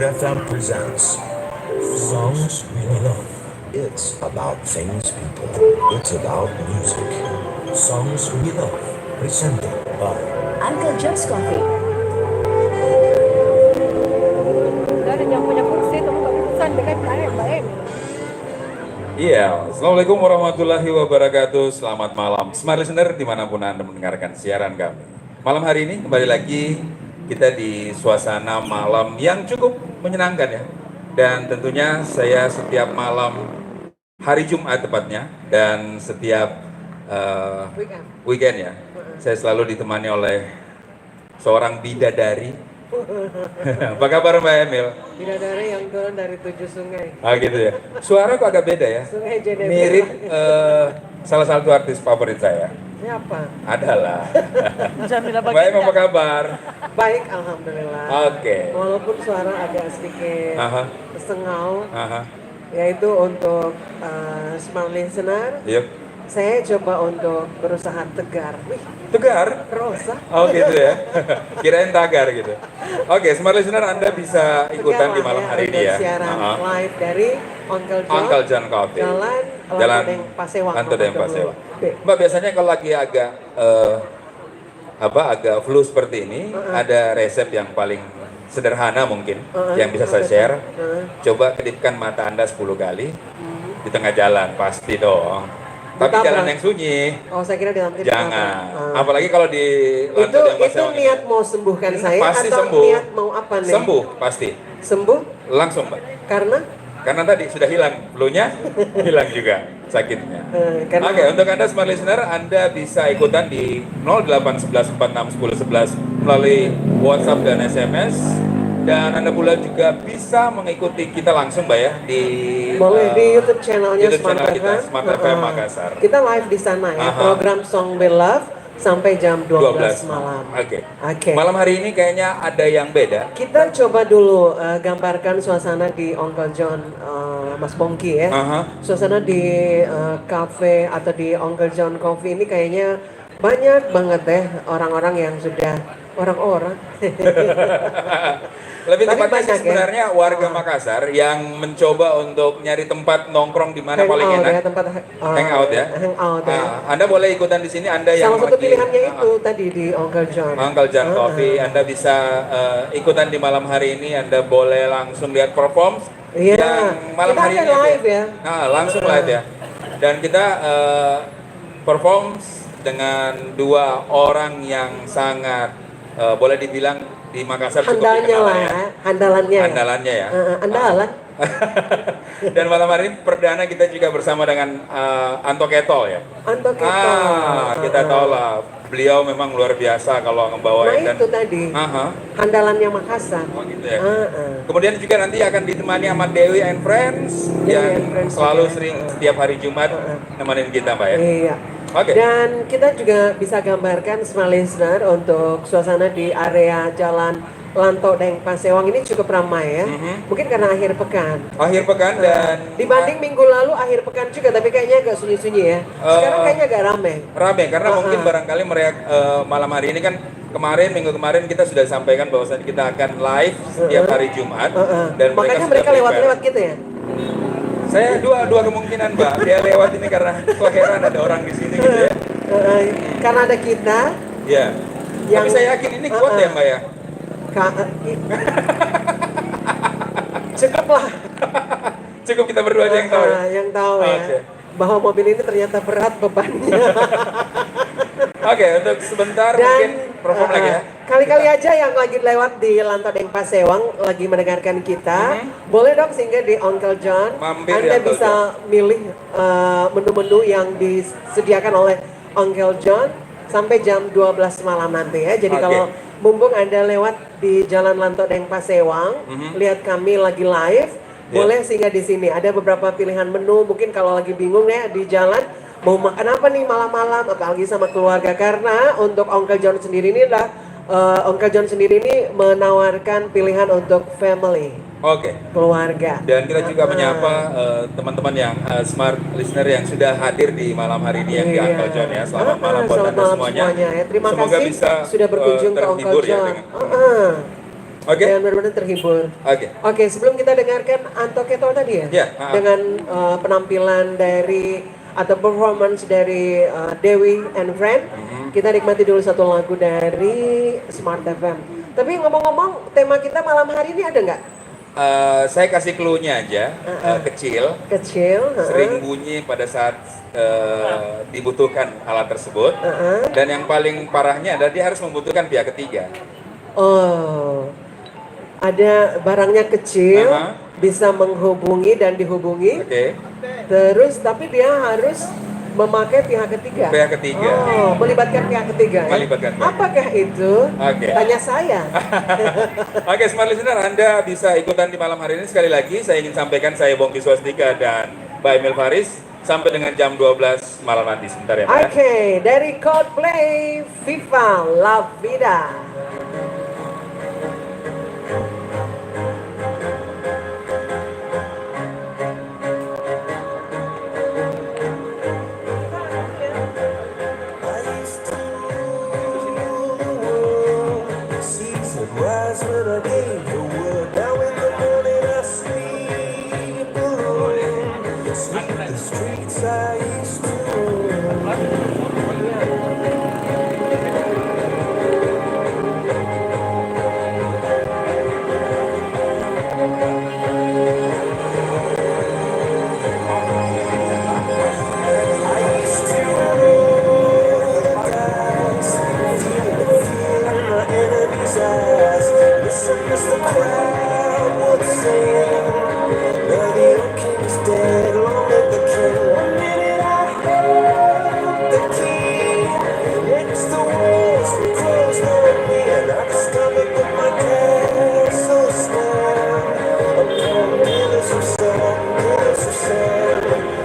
FM presents Songs We Love. It's about things people. It's about music. Songs We Love, presented by Uncle Joe's Coffee. Dari yang punya kursi itu bukan urusan dengan baik. Iya, Assalamualaikum warahmatullahi wabarakatuh. Selamat malam, smart listener dimanapun Anda mendengarkan siaran kami. Malam hari ini kembali lagi kita di suasana malam yang cukup menyenangkan ya. Dan tentunya saya setiap malam hari Jumat tepatnya dan setiap weekend ya, saya selalu ditemani oleh seorang bidadari. Apa kabar Mbak Emil? Bidadari yang turun dari 7 sungai. Ah gitu ya. Suara kok agak beda ya? Sungai JDB. Mirip salah satu artis favorit saya. Siapa? Adalah. Jamila Mbak Emil apa kabar? Baik, alhamdulillah. Oke. Walaupun suara agak sedikit Aha. sengau, Aha. yaitu untuk smart listener, Yuk. saya coba untuk berusaha tegar. Wih, Tegar. kerosa. Oh gitu ya. Kirain tagar gitu. Oke, smart listener Anda bisa ikutan di malam hari ini ya. Siaran Aha. live dari Uncle John. Uncle John Coffee. Jalan Lantodeng Pasewang. Lantodeng nomor Pasewang. 20. Mbak biasanya kalau lagi agak agak flu seperti ini, ada resep yang paling sederhana mungkin yang bisa saya share. Coba kedipkan mata Anda 10 kali di tengah jalan, pasti dong. Tapi Ditabrak. jalan yang sunyi. Oh, saya kira di lantai Jangan. pertama. Apalagi kalau di lantai Itu yang Pasewang ini. niat mau sembuhkan saya Pasti atau sembuh. niat mau apa nih? Sembuh pasti. Sembuh Langsung, Mbak. karena Tadi sudah hilang flu-nya, hilang juga sakitnya. karena Oke, untuk Anda smart listener, Anda bisa ikutan di 0811461011 melalui WhatsApp dan SMS. Dan Anda pula juga bisa mengikuti kita langsung, Mbak ya, di boleh di YouTube channelnya YouTube Smart channel kita, FM. Smart FM Makassar. Kita live di sana ya, Aha. program Song We Love sampai jam 12 malam. Oke. Oke. Malam hari ini kayaknya ada yang beda. Kita coba dulu gambarkan suasana di Uncle John, Mas Pongki ya. Aha. Suasana di cafe atau di Uncle John Coffee ini kayaknya banyak banget ya orang-orang yang sudah orang-orang. Lebih Tapi tepatnya banyak sih ya. sebenarnya warga Makassar yang mencoba untuk nyari tempat nongkrong di mana paling Hangout enak. ya, tempat Hangout ya. Hangout ya. Anda boleh ikutan di sini. Anda yang Salah satu lagi- pilihannya itu tadi di Uncle John. Uncle John Coffee. Anda bisa ikutan di malam hari ini. Anda boleh langsung lihat perform. Iya. Yang malam Kita hari ada ini live ya. Nah, langsung live ya. Dan kita perform dengan dua orang yang sangat boleh dibilang di Makassar cukup Handalnya dikenal lah, ya. handalannya. Andalannya ya. Andalan. Dan malam hari ini perdana kita juga bersama dengan Anto Ketol ya. Anto Ketol. Kita tahu lah beliau memang luar biasa kalau Nah ngebawain itu tadi, Aha. handalannya Makassar. Oh gitu ya. Ah. Kemudian juga nanti akan ditemani sama Dewi and Friends Dewi yang and Friends selalu juga. sering setiap hari Jumat nemenin kita Mbak ya. Iya. Oke. Dan kita juga bisa gambarkan smart listener untuk suasana di area Jalan Lantodeng Pasewang ini cukup ramai ya. Mungkin karena akhir pekan. Akhir pekan dan Dibanding minggu lalu akhir pekan juga, tapi kayaknya agak sunyi-sunyi ya. Sekarang kayaknya agak ramai. rame karena mungkin barangkali mereka malam hari ini kan minggu kemarin kita sudah sampaikan bahwasannya kita akan live setiap hari Jumat dan Makanya sudah mereka prepare. lewat-lewat gitu ya. Saya dua kemungkinan Mbak, dia lewat ini karena kok heran ada orang di sini gitu ya. Karena ada kita. Ya. Yang- Tapi saya yakin ini kuat ya Mbak ya. Cukup lah. Cukup kita berdua aja yang tahu ya. Yang tahu ya. Oke. Bahwa mobil ini ternyata berat bebannya. Oke, untuk sebentar Dan mungkin perform lagi ya. kali-kali aja yang lagi lewat di Lantodeng Pasewang lagi mendengarkan kita, boleh dong singgah di Uncle John. Mampir di Anda Uncle bisa milih menu-menu yang disediakan oleh Uncle John sampai jam 12 malam nanti ya. Jadi Oke. kalau mumpung Anda lewat di Jalan Lantodeng Pasewang, lihat kami lagi live, boleh singgah di sini. Ada beberapa pilihan menu, mungkin kalau lagi bingung ya di jalan mau makan apa nih malam-malam, apalagi sama keluarga, karena untuk Uncle John sendiri ini adalah Uncle John sendiri ini menawarkan pilihan untuk family, Oke. keluarga. Dan kita juga menyapa teman-teman yang smart listener yang sudah hadir di malam hari ini yang di Iya. Uncle John ya. Selamat malam buat Selamat Anda malam semuanya. Ya. Terima Semoga kasih bisa sudah berkunjung ke Uncle terhibur ya John. dengan- Oke. dan benar-benar terhibur. Oke. Oke, sebelum kita dengarkan Anto Keto tadi ya, Ya, dengan penampilan dari atau performance dari Dewi and Friend, kita nikmati dulu satu lagu dari Smart FM. Tapi ngomong-ngomong, tema kita malam hari ini ada nggak? Saya kasih clue-nya aja, kecil, Kecil. sering bunyi pada saat dibutuhkan alat tersebut, dan yang paling parahnya adalah dia harus membutuhkan pihak ketiga. Oh, ada barangnya kecil, Aha. bisa menghubungi dan dihubungi. Oke, Terus tapi dia harus memakai pihak ketiga. pihak ketiga. Oh, melibatkan pihak ketiga. Melibatkan pihak. Apakah itu? Oke. Tanya saya. Oke, Smart Listener, Anda bisa ikutan di malam hari ini. Sekali lagi, saya ingin sampaikan saya Bongki Swastika dan Mbak Emil Faris sampai dengan jam 12 malam nanti. Sebentar ya, Mbak. Oke, dari Coldplay, Viva La Vida. Seas would rise when I gave the word. Now in the morning I sleep alone. Sweep the streets I used to roam. I used to roll the dice, feel the fear in my enemy's eyes. Listen as the crowd would sing. Now the old king's dead, long live the king. One minute I held the key, next the walls were closed on me, and I discovered that my castle's stand upon pillars of sand, pillars of sand.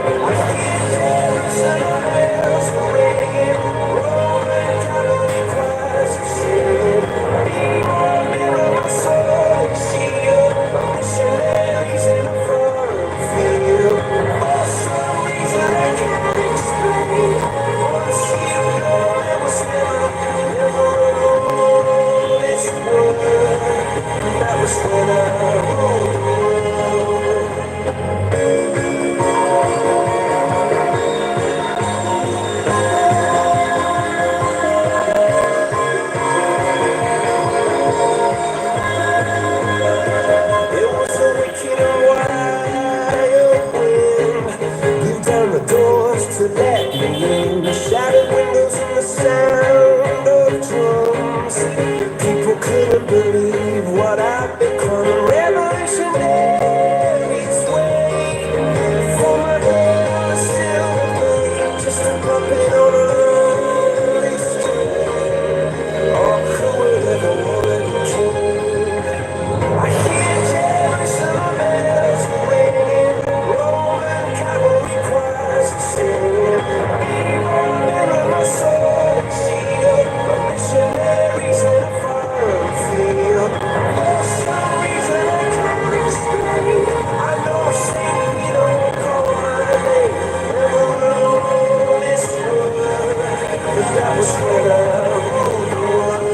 I hear Jerusalem bells ringing, Roman cavalry cries are singing. Mirror, mirror, my soul and shield, my missionaries in a foreign field. For some reason I can't explain, once you know there was never an honest word. That was when I ruled the world. It was a wicked and wild wind, blew down the doors to let me in, shattered windows and the sound of drums. People couldn't believe what I'd become. Revolutionaries wait for my head to still blade, just a puppet on a lonely string. Oh, who would ever want to king? I hear Jerusalem bells ringing, Roman cavalry choirs are singing. Mirror, mirror, my soul and shield, my missionaries in a foreign field. For some reason I can't explain, I know Satan, you don't call my name. Never know this word, but that was when I ruled the world.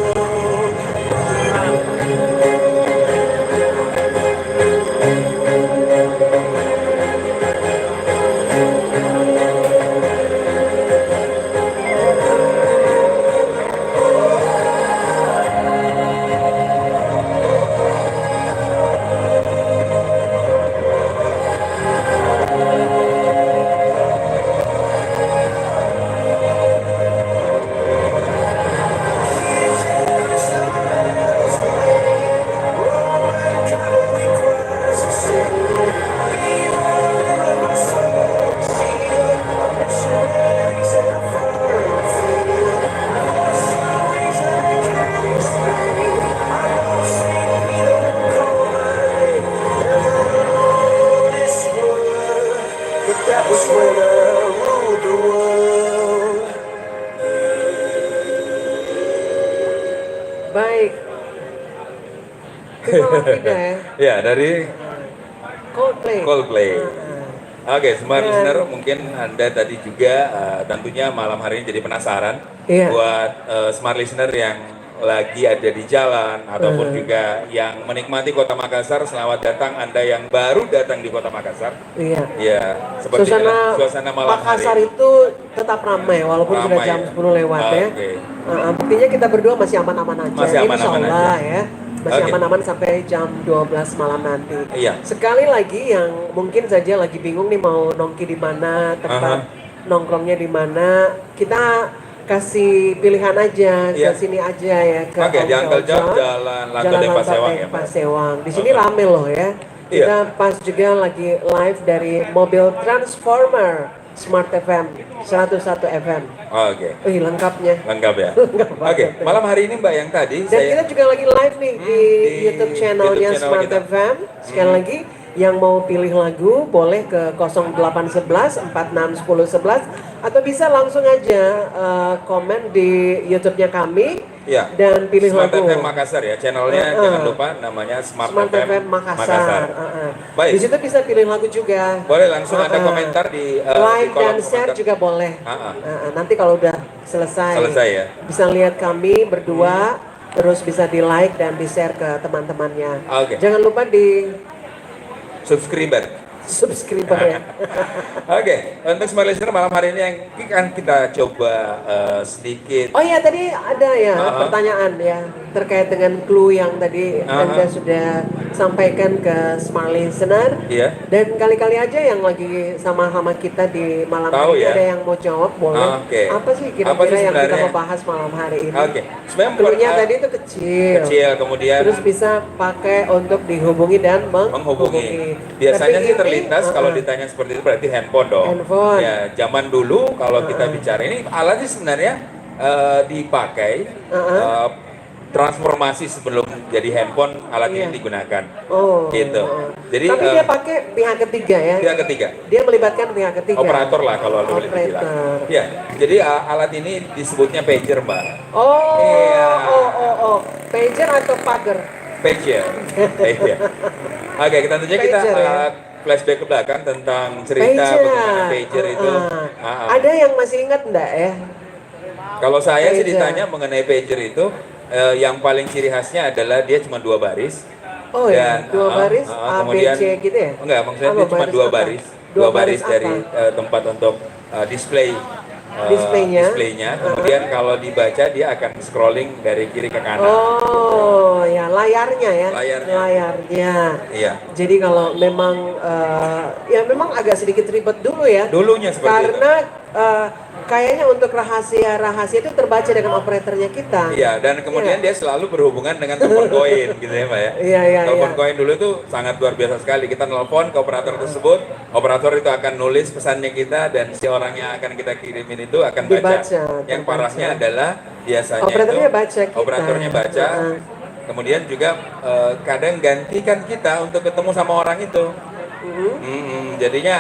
That was when I ruled the world. Baik. Viva La Vida ya. Ya, dari Coldplay. Coldplay. Oke, Smart Dan- Listener, mungkin Anda tadi juga tentunya malam hari ini jadi penasaran Iya. buat Smart Listener yang lagi ada di jalan ataupun juga yang menikmati Kota Makassar, selamat datang Anda yang baru datang di Kota Makassar. Iya. Ya, seperti inilah suasana malam Makassar hari. itu tetap ramai walaupun sudah Ramai jam ya? 10 lewat ya. Oke. Buktinya kita berdua masih aman-aman aja. Masih aman-aman Insya Allah aja. ya. Masih Oke. aman-aman sampai jam 12 malam nanti. Iya. Sekali lagi yang mungkin saja lagi bingung nih mau nongki di mana, tempat nongkrongnya di mana, kita kasih pilihan aja Iya. ke sini aja ya ke Oke, di Uncle John, John, Jalan Lanto Jalan dan Lanto Pasewang dan ya, Pak? Pasewang. Di sini Oke. rame loh ya. Kita pas juga lagi live dari mobil Transformer Smart FM 101 FM. Oke. Wih, lengkapnya. Lengkap ya? Lengkap Oke, banget. malam hari ini Mbak yang tadi Dan kita juga lagi live nih di di YouTube channelnya YouTube channel Smart kita. FM. Sekali lagi, yang mau pilih lagu boleh ke 0811 46 10 11 atau bisa langsung aja komen di YouTube-nya kami Ya. dan pilih Smart lagu. FM Makassar ya, channelnya jangan lupa namanya Smart, FM Makassar. Baik. Di situ bisa pilih lagu juga. Boleh langsung ada komentar di Like kolom dan share komentar. juga boleh. Ah. Nanti kalau udah selesai, Selesai ya. bisa lihat kami berdua, terus bisa di like dan di share ke teman-temannya. Oke. Jangan lupa di Subscriber. subscriber ya. Oke, untuk semua listener malam hari ini yang kan kita coba sedikit. Oh iya, tadi ada ya pertanyaan ya terkait dengan clue yang tadi Anda sudah sampaikan ke smart listener. Iya. Dan kali-kali aja yang lagi sama-sama kita di malam Tahu hari ini ya. ada yang mau jawab boleh. Oke. Apa sih Apa kira-kira sih yang kita sebenarnya? mau bahas malam hari ini? Oke. Sebenarnya Clue-nya tadi itu kecil. kecil, kemudian Terus bisa pakai untuk dihubungi dan menghubungi. Biasanya Tapi sih ini, terlintas kalau ditanya seperti itu berarti handphone dong. Handphone. Ya, zaman dulu kalau kita bicara ini alat sih sebenarnya dipakai transformasi sebelum jadi handphone alat Iya. ini digunakan. Oh. Gitu. Jadi Tapi dia pakai pihak ketiga ya. pihak ketiga. Dia melibatkan pihak ketiga. Operator lah kalau boleh dibilang. Operator. Ya, jadi alat ini disebutnya pager, Mbak. Oh, Iya. oh. Pager atau pager? Pager. Iya. Oke, kita tentunya kita Pager, ya? flashback ke belakang tentang cerita bagaimana pager itu. Ada yang masih ingat enggak ya? Kalau saya sih Pager. ditanya mengenai pager itu, yang paling ciri khasnya adalah dia cuma 2 baris. Oh ya, 2 baris A, B, kemudian, C gitu ya? Enggak, maksudnya Apa dia cuma baris 2 apa? baris. 2 2 baris baris dari apa? tempat untuk display. Displaynya. Kemudian kalau dibaca dia akan scrolling dari kiri ke kanan. Oh ya, layarnya ya. Layarnya. Iya. Jadi kalau memang ya memang agak sedikit ribet dulu ya. Dulunya seperti Karena kayaknya untuk rahasia itu terbaca dengan operatornya kita. Iya, dan kemudian dia selalu berhubungan dengan telepon koin gitu ya, Mbak ya. Iya. Telepon koin dulu itu sangat luar biasa sekali. Kita nelpon ke operator tersebut, operator itu akan nulis pesannya kita dan si orang yang akan kita kirimin itu akan baca. Yang parahnya adalah biasanya Operatornya itu baca kita. operatornya baca. Kemudian juga kadang gantikan kita untuk ketemu sama orang itu. Jadinya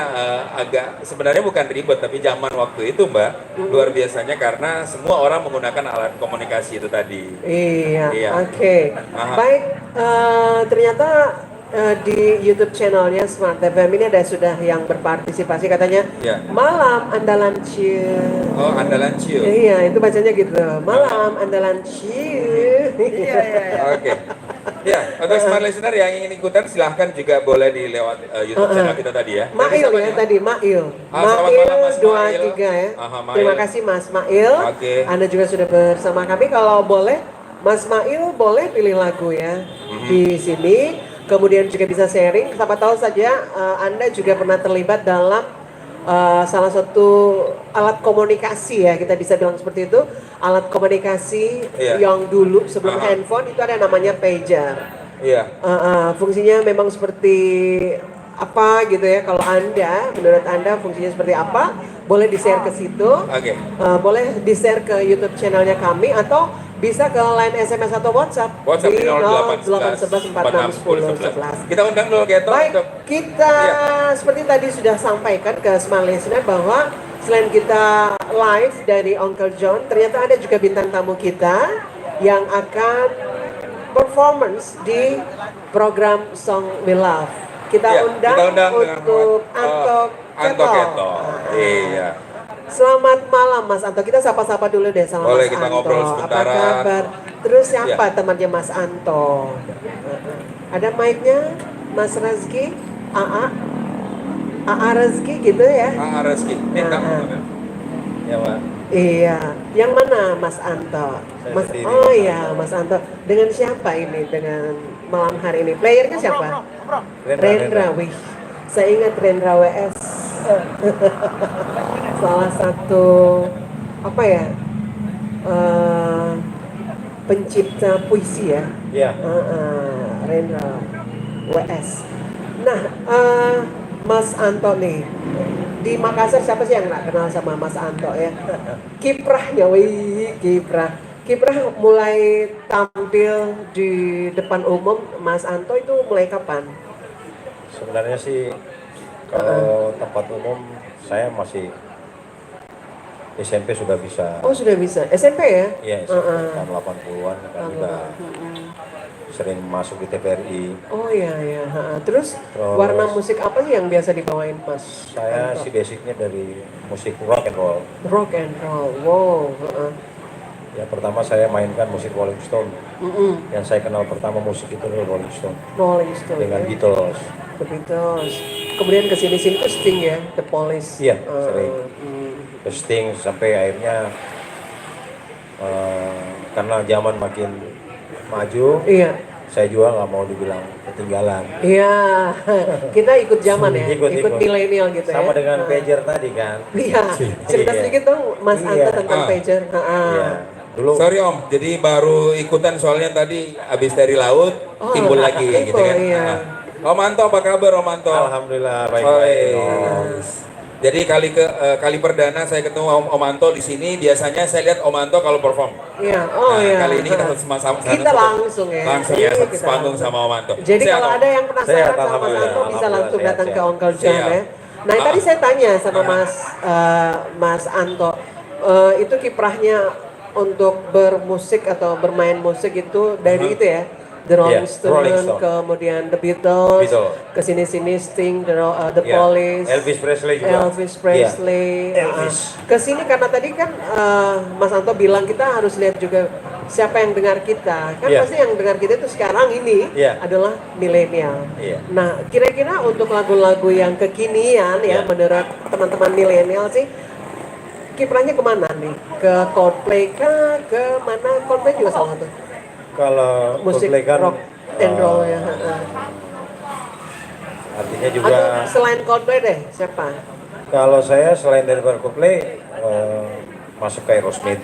agak sebenarnya bukan ribet tapi zaman waktu itu Mbak luar biasanya karena semua orang menggunakan alat komunikasi itu tadi. Iya. Oke. Baik, ternyata di YouTube channelnya Smart FM ini ada sudah yang berpartisipasi katanya Iya. malam andalan ciu. Oh, andalan ciu. Iya, itu bacanya gitu. Malam andalan ciu. Iya. Oke. Ya, untuk smart listener yang ingin ikutan silahkan juga boleh di lewat YouTube channel kita tadi ya. Mail siapa ya nih? tadi, Mail. Selamat Mail malam, Mas 23 ya. Mail. Terima kasih Mas Mail. Oke. Anda juga sudah bersama kami. Kalau boleh, Mas Mail boleh pilih lagu ya di sini. Kemudian juga bisa sharing. Siapa tahu saja Anda juga pernah terlibat dalam salah satu alat komunikasi ya, kita bisa bilang seperti itu. Alat komunikasi yang dulu sebelum handphone itu ada namanya pager. Iya. Fungsinya memang seperti apa gitu ya. Kalau Anda, menurut Anda fungsinya seperti apa? Boleh di-share ke situ. Oke. Boleh di-share ke YouTube channelnya kami atau bisa ke line SMS atau WhatsApp WhatsApp di 0811 46 10 11. Kita undang dulu Geto Baik, untuk kita seperti tadi sudah sampaikan ke Smart Listener bahwa selain kita live dari Uncle John, ternyata ada juga bintang tamu kita yang akan performance di program Song We Love. Kita undang dengan untuk Anto Anto Keto. Keto. Iya. Selamat malam Mas Anto. Kita sapa-sapa dulu deh sama Boleh Mas kita Anto. ngobrol Apa sebentaran. kabar? Terus siapa Ya. temannya Mas Anto? Ada mic-nya Mas Rezki? AA? AA Rezki gitu ya? Rezeki. Ini Nah, Ya, Pak. iya. Yang mana Mas Anto? Saya Mas, sendiri, oh Mas iya Anto. Mas Anto. Dengan siapa ini? Dengan malam hari ini? Playernya siapa? Rendra, wih. Saya ingat Rendra WS. Salah satu apa ya? eh, pencipta puisi ya. Iya. Rendra WS. Nah, Mas Anto nih di Makassar siapa sih yang nggak kenal sama Mas Anto ya? Kiprahnya, wih kiprah mulai tampil di depan umum Mas Anto itu mulai kapan? Sebenarnya sih kalau tempat umum saya masih SMP sudah bisa. Oh sudah bisa SMP ya? Iya, SMP tahun 80-an kan juga sering masuk di TVRI. Oh iya ya. Terus Terus- warna musik apa sih yang biasa dibawain Mas? Saya Anto? sih basicnya dari musik rock and roll. Rock and roll. Wow. Ya pertama saya mainkan musik Rolling Stone. Mm-mm. Yang saya kenal pertama musik itu adalah Rolling Stone Rolling Stone. dengan ya. Beatles. The Beatles. Kemudian kesini-sini tuh Sting ya, The Police. Iya, sering. mm. Ke Sting sampai akhirnya karena zaman makin maju, Iya, saya juga nggak mau dibilang ketinggalan. iya. Kita ikut zaman ya, ikut Ikut. milenial gitu ya. Sama dengan pager tadi kan. Iya, cerita Iya. sedikit dong Mas Iya. Anto tentang Ah. pager. Iya. Dulu Sorry Om, jadi baru ikutan soalnya tadi habis dari laut Oh, timbul lagi timbul, gitu kan. iya. Om Anto apa kabar Om Anto? alhamdulillah Baik. baik-baik. Oh. Jadi kali perdana saya ketemu Om Anto di sini. Biasanya saya lihat Om Anto kalau perform. Iya, oh Nah, iya. kali ini kita Ah. sama-sama Kita langsung ya. Langsung ya, Iya, satu kita panggung langsung. sama Om Anto. Jadi Sehat, kalau Om? ada yang penasaran Sehat, sama Mas alhamdulillah. Anto bisa langsung Alhamdulillah, datang ke sehat. Uncle John Siap. ya. Nah tadi saya tanya sama Mas Anto, itu kiprahnya untuk bermusik atau bermain musik itu dari itu ya, The Rolling Iya, Stone, Rolling Stone. kemudian The Beatles, Beatles. kesini-sini Sting, The Iya. Police, Elvis Presley juga. Elvis Presley. Iya, Elvis. Kesini karena tadi kan Mas Anto bilang kita harus lihat juga siapa yang dengar kita. Kan Iya. pasti yang dengar kita itu sekarang ini Iya. adalah milenial. Iya. Nah, kira-kira untuk lagu-lagu yang kekinian ya, Iya. menurut teman-teman milenial sih, kiprahnya kemana nih? Ke Coldplay kah? Ke mana? Coldplay juga salah satu. Kalau Musik Coldplay kan rock and roll ya. artinya juga Atau selain Coldplay deh, siapa? kalau saya selain dari Coldplay masuk ke Aerosmith,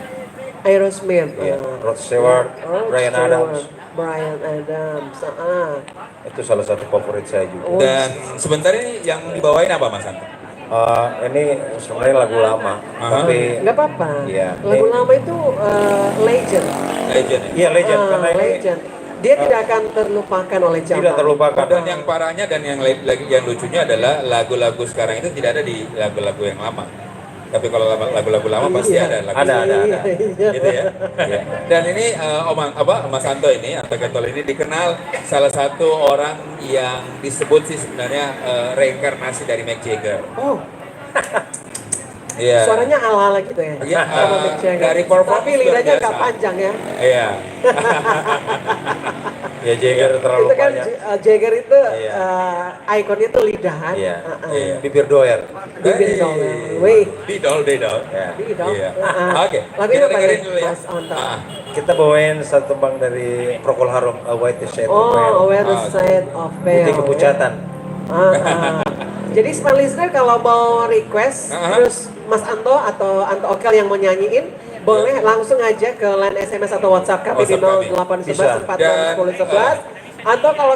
Aerosmith. ya, Rod Stewart, Oh, Bryan Stewart. Adams. Brian Adams. Itu salah satu favorit saya juga. Oh. Dan sebentar ini yang dibawain apa Mas Anto? Ini sebenarnya lagu lama, tapi Nggak apa-apa. Iya, Lagu ini- lama itu legend. Legend ya? iya legend karena ini Legend. Dia tidak akan terlupakan oleh zaman. tidak terlupakan. Dan yang parahnya dan yang lucunya adalah lagu-lagu sekarang itu tidak ada di lagu-lagu yang lama. Tapi kalau lagu-lagu lama pasti Iya. ada lagu Ada. Iya. gitu ya. Iya. Dan ini Mas Anto ini, Anto Ketol ini dikenal salah satu orang yang disebut sih sebenarnya reinkarnasi dari Mick Jagger. Oh, Iya. suaranya ala-ala gitu ya. Iya, Sama Mick Jagger. dari performance Tapi lidahnya luar nggak biasa. panjang ya. Iya. Ya Jagger terlalu Itu kan banyak. Jagger itu Iya. ikonnya itu lidahan. Iya. Iya. Bibir doer. Bibir doang. Wih. Didol. Ya. Lidah. Iya. Oke, Lagu kita apa dengerin ya, dulu ya. Mas Anto? Kita bawain satu tembang dari Procol Harum, A White Shade of Oh, Pale. Where the Side of Pale. Putih kepucatan. Jadi smart listener kalau mau request Ah. terus Mas Anto atau Anto Okel yang mau nyanyiin boleh langsung aja ke line SMS atau WhatsApp kami di WhatsApp kami. 0811 Dan, 1011 atau kalau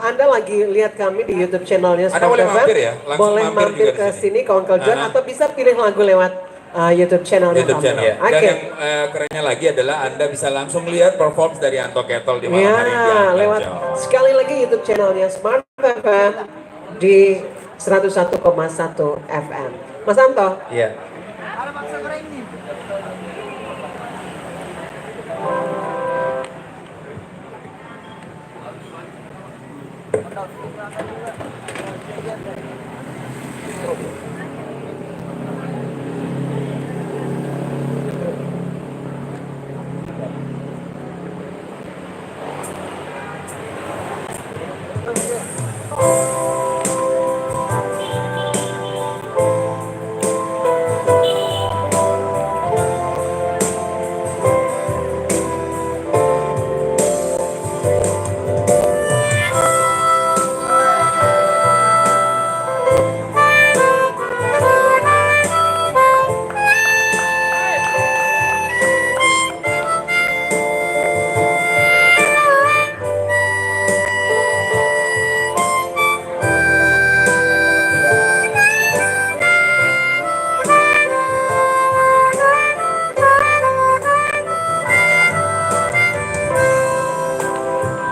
Anda lagi lihat kami di YouTube channelnya Anda boleh Smart FM, mampir ya, langsung boleh mampir mampir juga ke di sini. sini ke Uncle John Ah. atau bisa pilih lagu lewat YouTube channelnya YouTube kami. channel. Iya. Dan Oke. yang kerennya lagi adalah Anda bisa langsung lihat performance dari Anto Ketol di malam hari ini. di Ya, Uncle lewat John. sekali lagi YouTube channelnya Smart FM di 101,1 FM. Mas Anto, Iya.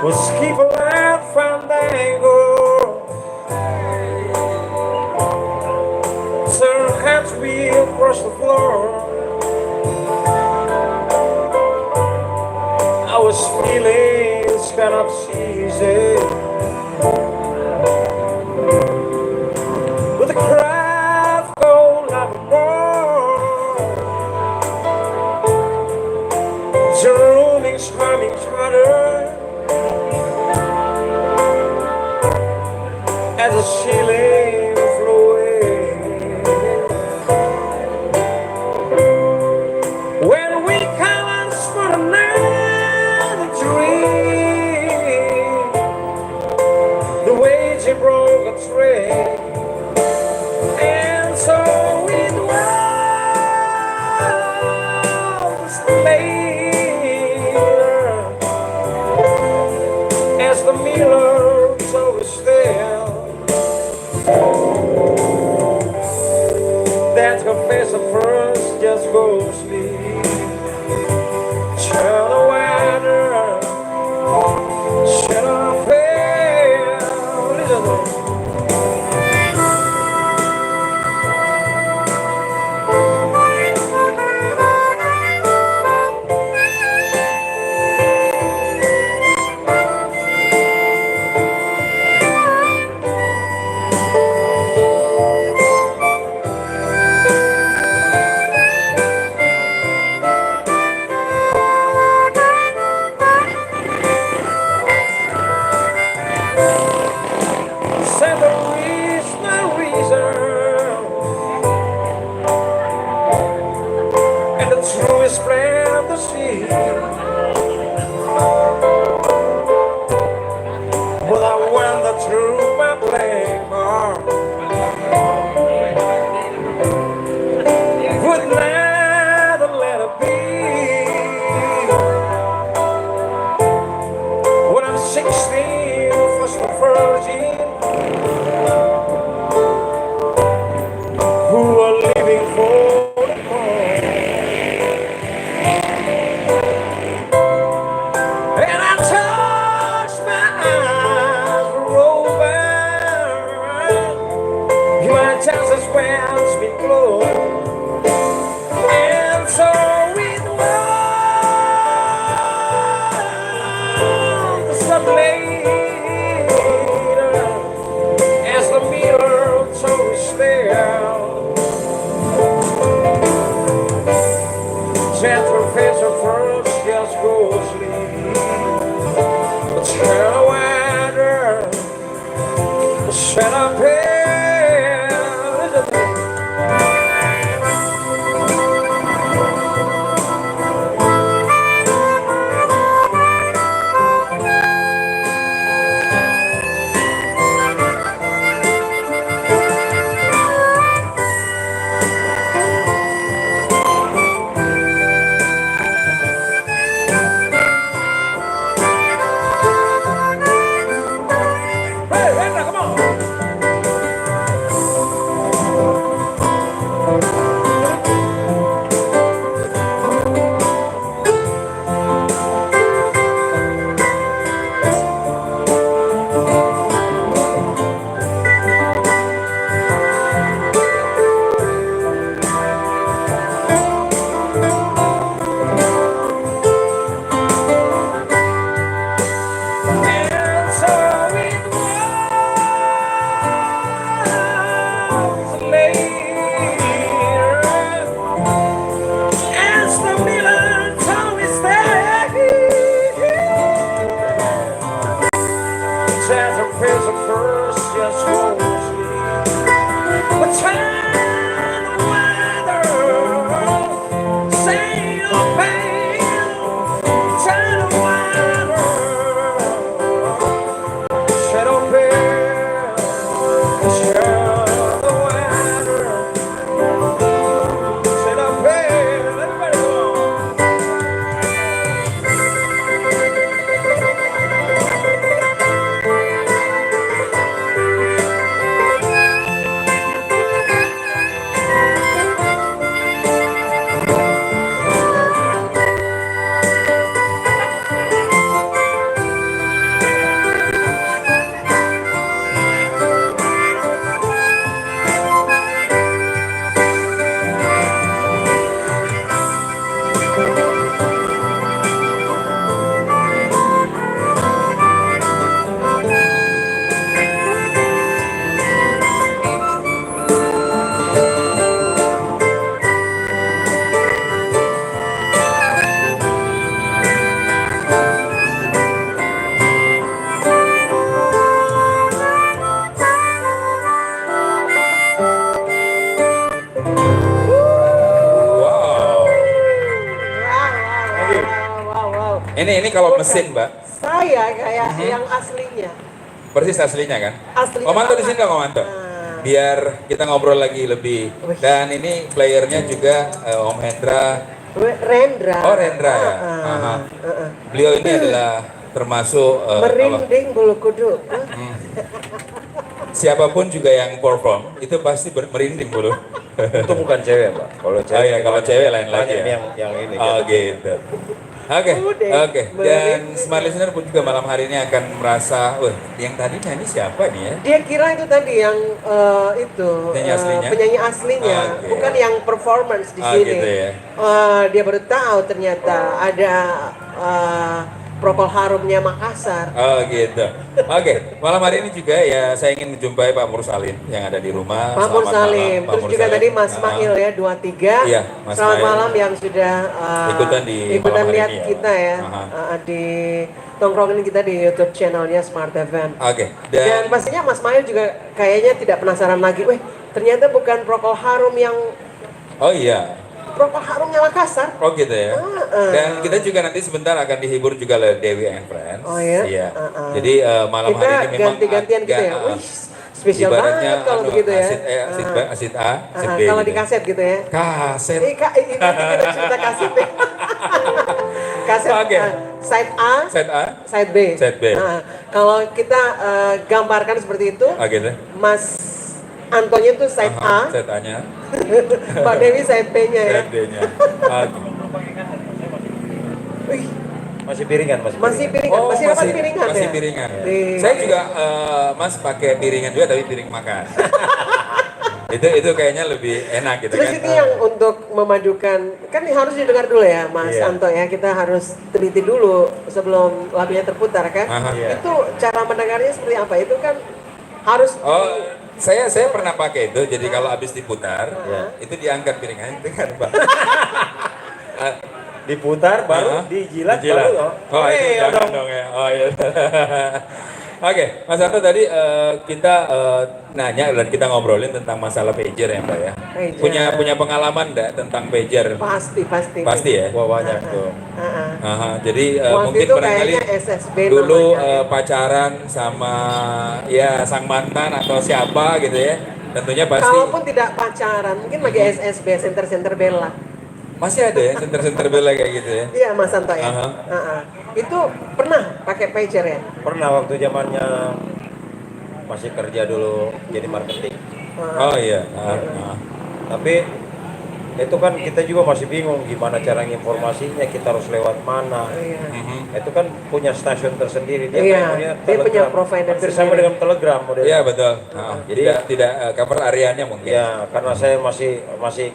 was keep a loud fandango. Turn hands we across the floor. I was feeling kind of cheesy, with the crowd go like a ball. The room is humming harder as the ceiling flew away. When we come for another dream, the way she broke a thread, and so it was later. Ini kalau Bukan. mesin, Mbak. Saya kayak yang aslinya. Persis aslinya kan? Aslinya Komanto di banget. sini dong, Komanto. Nah. Biar kita ngobrol lagi lebih. Wih. Dan ini playernya juga Om Hendra. Rendra. Oh, Rendra ya. Aha. Beliau ini adalah termasuk kalau Merinding bulu kuduk. siapapun juga yang perform itu pasti merinding bulu. Itu bukan cewek, Mbak. Kalau cewek, Oh iya, kalau cewek lain lagi banyak ya. yang ini. Oh gitu. Oke, Udah, oke. Dan smart listener pun juga malam hari ini akan merasa, wah, yang tadi nyanyi siapa nih ya? Dia kira itu tadi yang itu Penyanyi aslinya? penyanyi aslinya, Oke. bukan yang performance di Oh, sini. gitu ya. Dia baru tahu ternyata ada Propel Harumnya Makassar. Oh gitu. Oke, malam hari ini juga ya saya ingin menjumpai Pak Mursalin yang ada di rumah. Pak Selamat Mursalim, malam, Pak terus juga Mursalim. tadi Mas Ah, Mahil ya 23. Iya, Mas Selamat Mahil. malam yang sudah Ikutan di malam hari lihat ini ya. kita ya Aha. di tongkrongin kita di YouTube channelnya Smart Event. Oke, Dan pastinya Mas Mahil juga kayaknya tidak penasaran lagi. Weh, ternyata bukan Propel Harum yang oh iya. Propel Harumnya Makassar. Oh gitu ya. Dan kita juga nanti sebentar akan dihibur juga oleh Dewi and Friends. Oh ya? Iya. Jadi malam Kita hari ini memang ganti-gantian gitu ya. Wih, spesial ibaratnya banget kalau begitu ya. asid A, asid B. Kalau gitu. di kaset gitu ya. Kaset. Ini kita cerita kaset ya. Kaset Oke. side A, Set A. side B. Side B. Kalau kita gambarkan seperti itu, Oh gitu. Mas Antonya tuh side A, Set A-nya. Mbak Dewi side B-nya ya. Set B-nya. Wih, Masih piringan, masih piringan, Oh, masih dapat piringan masih ya. piringan. Di- Saya juga Mas pakai piringan juga tapi piring makan. itu kayaknya lebih enak gitu Terus kan. itu yang untuk memajukan, kan harus didengar dulu ya Mas Iya. Anto ya, kita harus teliti dulu sebelum lagunya terputar kan. Aha. Iya. Itu cara mendengarnya seperti apa? Itu kan harus Oh, saya pernah pakai itu. Jadi kalau habis diputar, Ya. itu diangkat piringannya, dengar Pak. diputar baru dijilat, baru Oh, itu jangan dong ya. Oh iya. Oke, Mas Anto tadi kita nanya dan kita ngobrolin tentang masalah pager ya Mbak ya. Pager. Punya pengalaman enggak tentang pager? pasti. Pasti ya. Wah, banyak tuh. Ah. Aha, jadi Waktu mungkin itu barangkali kayaknya SSB dulu namanya. pacaran sama ya sang mantan atau siapa gitu ya. Tentunya pasti Kalaupun tidak pacaran, mungkin lagi SSB, Center Bella. masih ada ya center-center bela kayak gitu ya. Iya Mas Anto ya. Aha. Itu pernah pakai pager ya? Pernah waktu zamannya masih kerja dulu jadi marketing. Oh iya. Tapi itu kan kita juga masih bingung gimana cara informasinya, kita harus lewat mana. Iya. Itu kan punya stasiun tersendiri, dia Iya, kayak punya dia punya Telegram. provider Hampir sama sendiri. dengan Telegram modelnya. Iya betul. Jadi tidak cover areanya mungkin. Ya, karena saya masih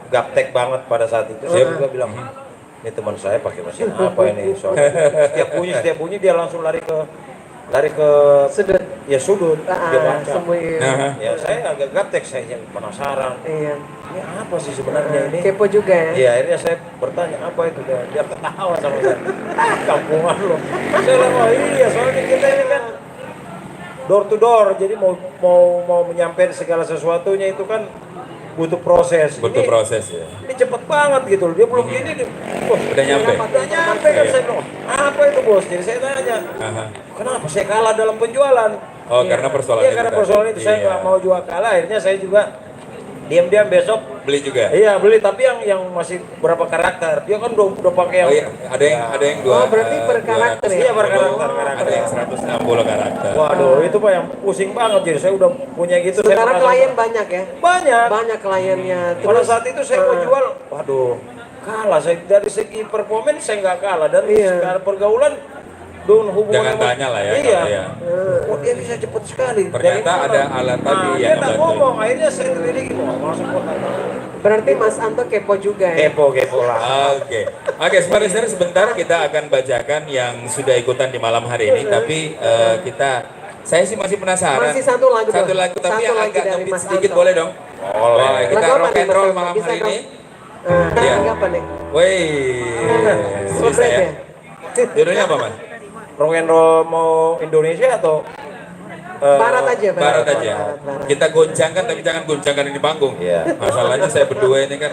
gaptek banget pada saat itu. Saya juga bilang, ini teman saya pakai mesin apa ini? Soalnya setiap bunyi dia langsung lari ke Sudut. ya sudut dia baca. Semua iya. Aha. Ya saya agak gaptek, saya yang penasaran. Iya. Ini apa sih sebenarnya ini? Kepo juga ya. Iya, akhirnya saya bertanya apa itu, dia ketawa sama saya. Kampungan lo. Saya bilang, oh iya, soalnya kita ini kan door to door, jadi mau menyampaikan segala sesuatunya itu kan butuh proses. Butuh proses ya. Ini cepet banget gitu loh. Dia belum gini nih. Wah, Udah nyampe. udah nyampe kan, saya bilang, apa itu bos? Jadi saya tanya, Aha. kenapa saya kalah dalam penjualan? Oh karena persoalan Iya, itu karena tadi. persoalan itu saya Iya. nggak mau jual kalah. Akhirnya saya juga diam-diam besok Beli juga. iya beli, tapi yang masih berapa karakter. Dia kan udah pakai yang Oh iya, ada yang dua. Oh, berarti per dua karakter ratus. ya? Iya, per karakter. Ada yang 160 karakter. waduh, itu Pak yang pusing banget. Jadi saya udah punya gitu. saya Sementara merasa- klien banyak ya. banyak. Banyak kliennya. Pada saat itu saya mau jual, waduh, kalah. Saya dari segi performance saya nggak kalah, dan Iya. secara pergaulan hubungan Jangan sama- tanya lah ya, Iya. kalau ya. Oh, dia bisa cepet sekali. Ternyata Dari mana? ada alat tadi Nah, dia yang nggak ngebantu. ngomong. Akhirnya saya terlirik, wah masuk kota. Berarti Mas Anto kepo juga ya. Kepo lah. Oke, Smart Listener, sebentar kita akan bacakan yang sudah ikutan di malam hari ini. Tapi saya sih masih penasaran. Masih satu lagu Satu dong. lagu, tapi Satu yang lagi agak dari ngebeat Mas sedikit Anto. boleh dong? Boleh. Kita Lagu apa rock nih, and Mas roll Anto? malam Bisa hari dong? ini. Nah, Iya. lagu apa nih? Wih, bisa Sulit ya. ya? Judulnya apa Mas? Rock and roll mau Indonesia atau Barat aja, Barat aja. Barat. Kita goncangkan tapi jangan goncangkan ini panggung. Iya. Masalahnya saya berdua ini kan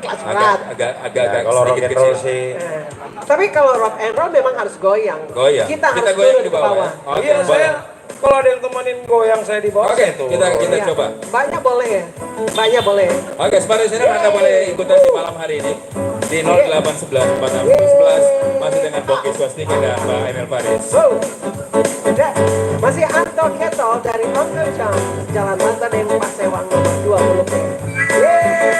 kelas berat. agak Ya, kalau rock sedikit and roll kecil. sih Tapi kalau rock and roll memang harus goyang. Goyang. Kita Kita harus goyang turun di ke bawah, bawah. ya? Oke, iya, boleh. saya kalau ada yang temenin goyang saya di bawah Oke, saya turun. kita Iya. coba. Banyak boleh ya? Banyak boleh. Oke, Smart Listener, Anda boleh ikutan di malam hari ini di 0811 4611 masih dengan Bongki Swastika dan Mbak Emil Faris. Wow. Udah. Masih Anto Keto dari Uncle John, Jalan Mantan yang Pasewang nomor 20. Yeay.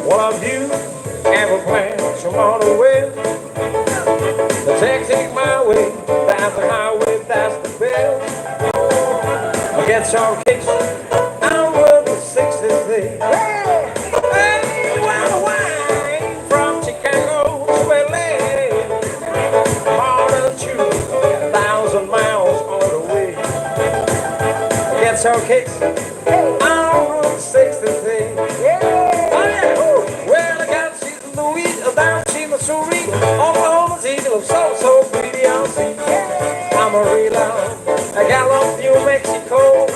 Well, have you ever planned some other way? The taxi my way, that's the highway, that's the bill. I get some kicks, I'm worth the 63. Hey, well, wine from Chicago to LA. More than 2,000 miles on the way. I get some kicks, I'm worth the 63. Oh, yeah. Well, I got St. Louis, down in Missouri, Oklahoma City looks so pretty, I'll see. I'm a real I got love New Mexico,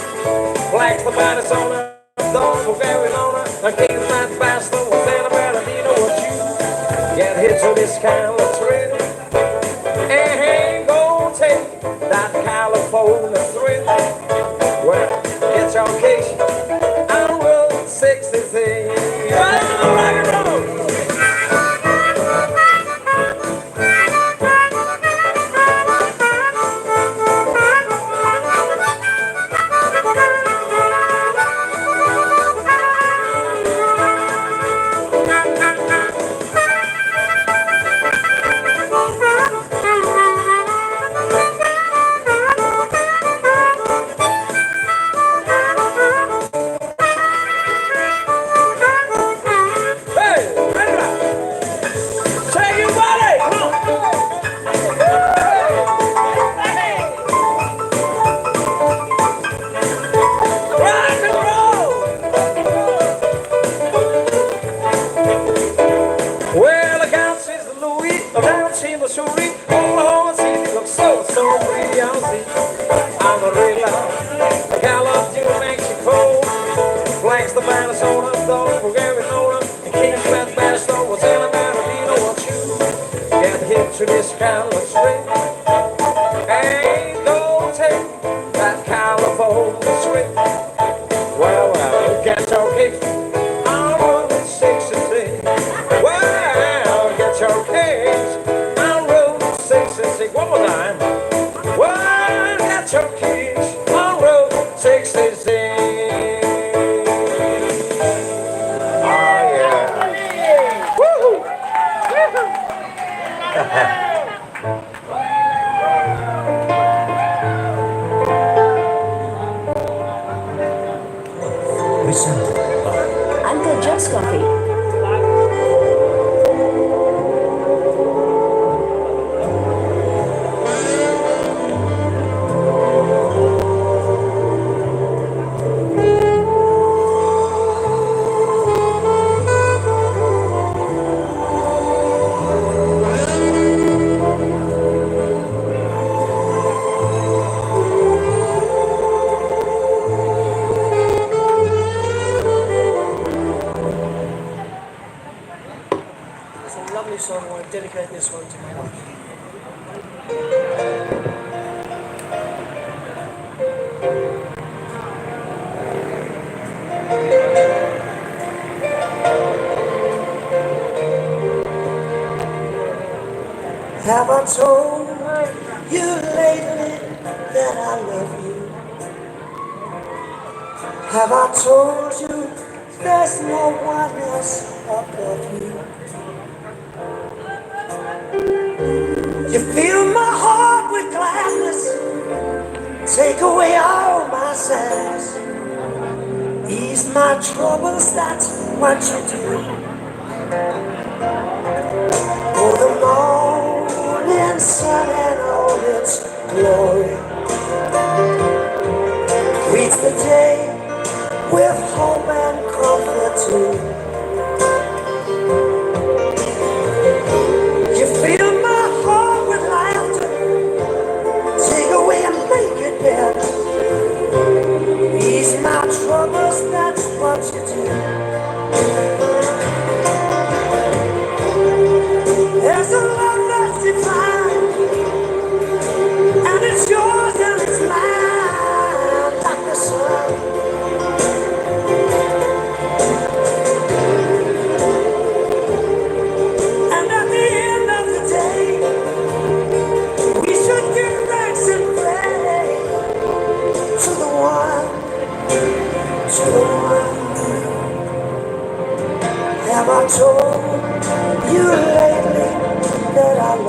Black the Arizona, Don't for Arizona, I can't not faster, with Santa Bernardino, what you get hit to this kind of thrill. And ain't gonna take that California thrill. Well, get your case, I'm real 63. Rock and roll. Hey, take your body, come on. Rock and roll. Well, I got St. Louis, down in Missouri, Oklahoma City looks so pretty, I'll see. I'm a real I got love New Mexico, Flags the Minnesota, Don't for Arizona, and King's Flat Basto, was in a Bernardino, what you get hit to this kind of string. Ain't no take that California swing. Well, get your kicks on Route 66. Well, get your kicks on Route 66. One more time. Well, get your kicks on Route 66. Oh, yeah. Woo-hoo. Uncle Joe's Coffee. It's a lovely song. I want to dedicate this one to my wife. Have I told you lately that I love you? Have I told you there's no one else above you? You fill my heart with gladness, take away all my sadness, ease my troubles, that's what you do. For the morning sun and all its glory greets the day with hope and comfort too.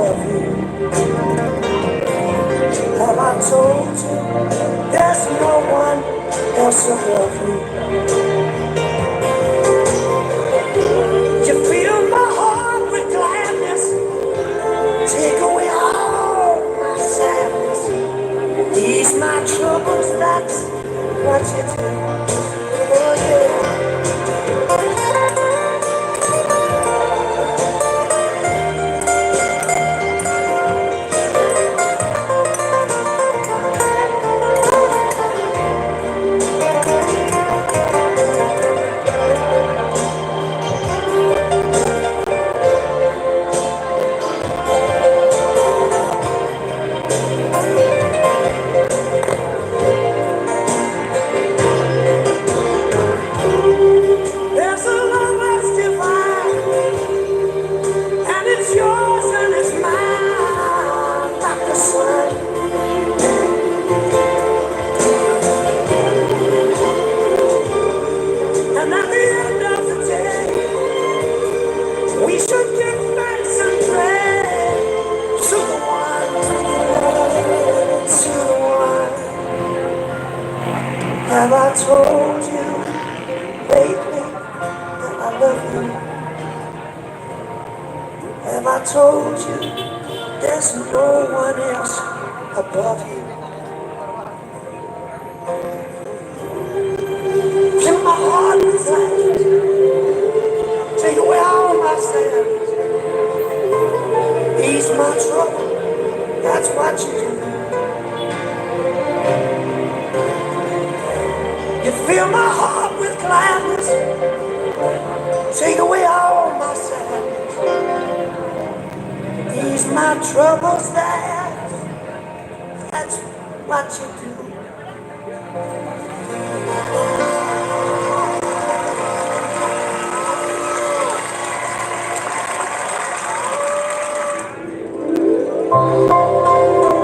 love you? Have I told you there's no one else above you? You fill my heart with gladness, take away all my sadness, ease my troubles, that's what you do. Oh yeah. There's a love that's divine, and it's yours and it's mine, like the sun. And at the end of the day, we should give thanks and pray to the one, to the one. Have I told you lately that I love you? Have I told you there's no one else above you? Fill my heart with sadness, take away all my sadness, ease my trouble, that's what you do. You fill my heart with gladness, take away all my sadness, ease my troubles, that's what you do.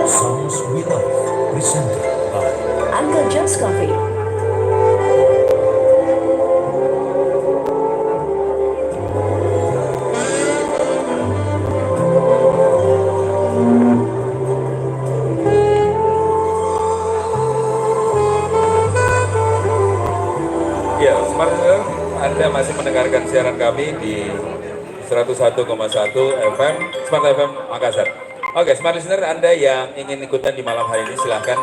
Songs We Love, presented by Uncle Joe's Coffee. Ya, Smart Listener, Anda masih mendengarkan siaran kami di 101,1 FM, Smart FM Makassar. Oke, Smart Listener, Anda yang ingin ikutan di malam hari ini, silahkan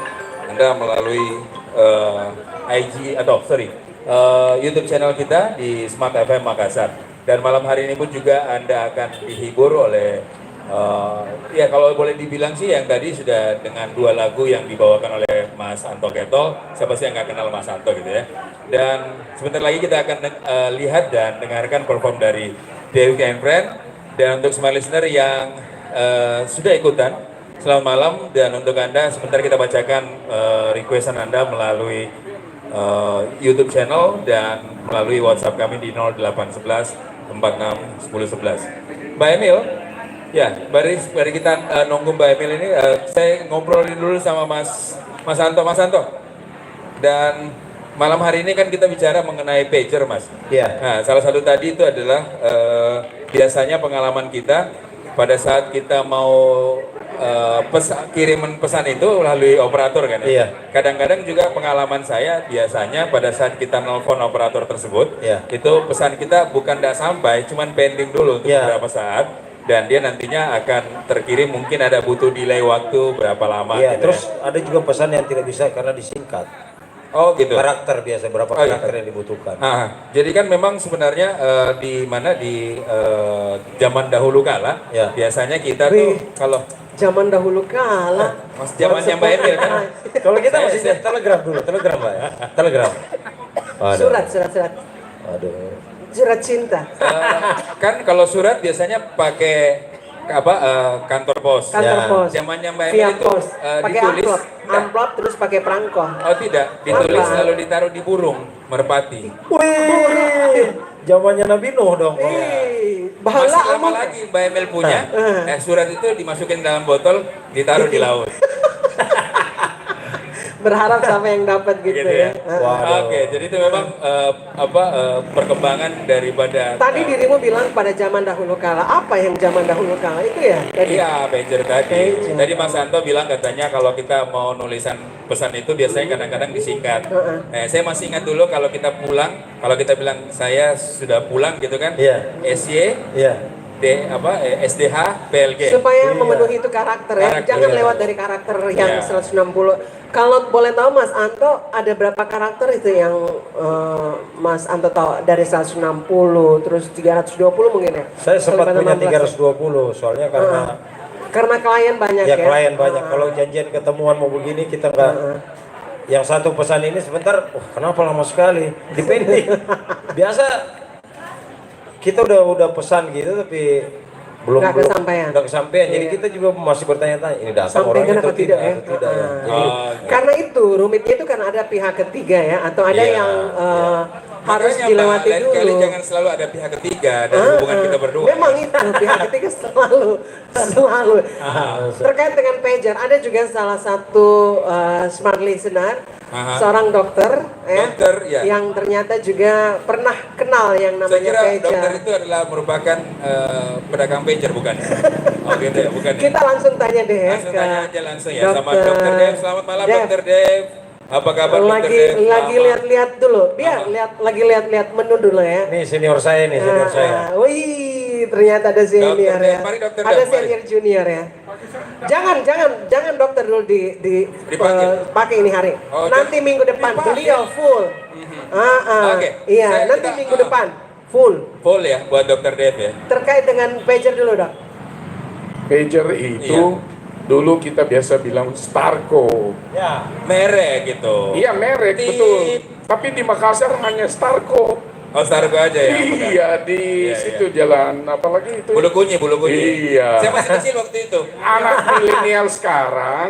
Anda melalui YouTube channel kita di Smart FM Makassar. Dan malam hari ini pun juga Anda akan dihibur oleh, ya kalau boleh dibilang sih yang tadi sudah dengan dua lagu yang dibawakan oleh Mas Anto Ketol. Siapa sih yang nggak kenal Mas Anto gitu ya. Dan sebentar lagi kita akan lihat dan dengarkan perform dari Dewi and Friend. Dan untuk Smart Listener yang sudah ikutan, selamat malam. Dan untuk Anda, sebentar kita bacakan requestan Anda melalui YouTube channel dan melalui WhatsApp kami di 0811 46 10 11. Mbak Emil, ya, mari kita nunggu Mbak Emil ini. Saya ngobrolin dulu sama Mas Anto. Dan malam hari ini kan kita bicara mengenai pager, Mas. Iya. Nah, salah satu tadi itu adalah biasanya pengalaman kita pada saat kita mau kiriman pesan itu melalui operator kan ya. Iya. Kadang-kadang juga pengalaman saya biasanya pada saat kita nelpon operator tersebut, Iya. itu pesan kita bukan tidak sampai, cuman pending dulu untuk Iya. beberapa saat. Dan dia nantinya akan terkirim, mungkin ada butuh delay waktu berapa lama Iya, gitu terus ya. ada juga pesan yang tidak bisa karena disingkat. Oh gitu. Karakter biasa, berapa Oh, iya. karakter yang dibutuhkan. Jadi kan memang sebenarnya di zaman dahulu kala, Ya. biasanya kita Wih. tuh kalau Zaman dahulu kala. Mas zamannya Mbak Emil kan. Kalau kita Saya- masih telegram dulu, telegram Mbak ya. Telegram. Waduh. Surat. Aduh. Surat cinta. Kan kalau surat biasanya pakai kantor pos. Kantor Ya. pos. Zamannya Mbak Via Emil itu pos. Pakai ditulis. amplop. Amplop terus pakai perangko. Oh tidak, ditulis Apa? lalu ditaruh di burung merpati. Wih, zamannya Nabi Nuh dong. Ih, Masih bahala lama amon. lagi Mbak Emil punya, surat itu dimasukin dalam botol, ditaruh di laut. Berharap sama yang dapat gitu, Gitu ya. ya. Waduh. Oke, jadi itu memang perkembangan daripada Tadi dirimu bilang pada zaman dahulu kala, apa yang zaman dahulu kala itu ya? Tadi. Iya, pager tadi. Pager. Tadi Mas Anto bilang katanya kalau kita mau nulisan pesan itu biasanya kadang-kadang disingkat. Saya masih ingat dulu kalau kita pulang, kalau kita bilang saya sudah pulang gitu kan, Iya. SY, Iya. SDH, PLG. Supaya Iya. memenuhi itu karakter ya, Karakter, jangan iya. lewat dari karakter yang Iya. 160. Kalau boleh tahu Mas Anto, ada berapa karakter itu yang Mas Anto tahu dari 160, terus 320 mungkin ya? Saya sempat Kalimantan punya 16. 320 soalnya karena Karena klien banyak ya ya? klien banyak. Kalau janjian ketemuan mau begini kita nggak. Yang satu pesan ini sebentar, kenapa lama sekali? Dipending. Biasa kita udah pesan gitu tapi belum Nggak kesampaian. nggak kesampaian. Jadi Iya. kita juga masih bertanya-tanya ini datang Sampaikan orangnya atau tidak ya? atau tidak ya. Jadi, Karena itu rumitnya itu kan ada pihak ketiga ya, atau ada Iya, yang harus Makanya, Pak, dilewati lain dulu. kali jangan selalu ada pihak ketiga dari hubungan kita berdua. Memang itu pihak ketiga selalu. Terkait dengan pager, ada juga salah satu smart listener, Aha. seorang dokter, Dokter, ya. yang ternyata juga pernah kenal yang Saya namanya kira pager. dokter itu adalah merupakan pedagang pager bukan? Oh gitu ya, bukan ya? Kita langsung tanya deh ya Langsung ke tanya aja langsung ya sama Dokter Dev. Selamat malam Dev. Dokter Dev. Apa kabar Dokter Dev? Lagi Selamat. lihat-lihat dulu. Dia lagi lihat-lihat menu dulu ya. ini senior saya nih, senior saya. Wih, ternyata ada senior Dokter ya. Dev, mari Dokter Ada Dev, mari. senior junior ya. Jangan dokter dulu Dipanggil. pakai ini hari. Oh, Nanti jangan- minggu depan dipanggil. beliau full. Oke. Iya, nanti Kita- minggu depan full. Full ya buat Dokter Dev ya. Terkait dengan pager dulu dok. Pager itu dulu kita biasa bilang Starco. Ya. Merek gitu. Iya merek Tip. betul. Tapi di Makassar hanya Starco. Oh Stargo aja ya. bukan? Iya di Iya, situ jalan apalagi itu. Bulu kunyi, bulu kunyi. Iya. Saya masih kecil waktu itu. Anak milenial sekarang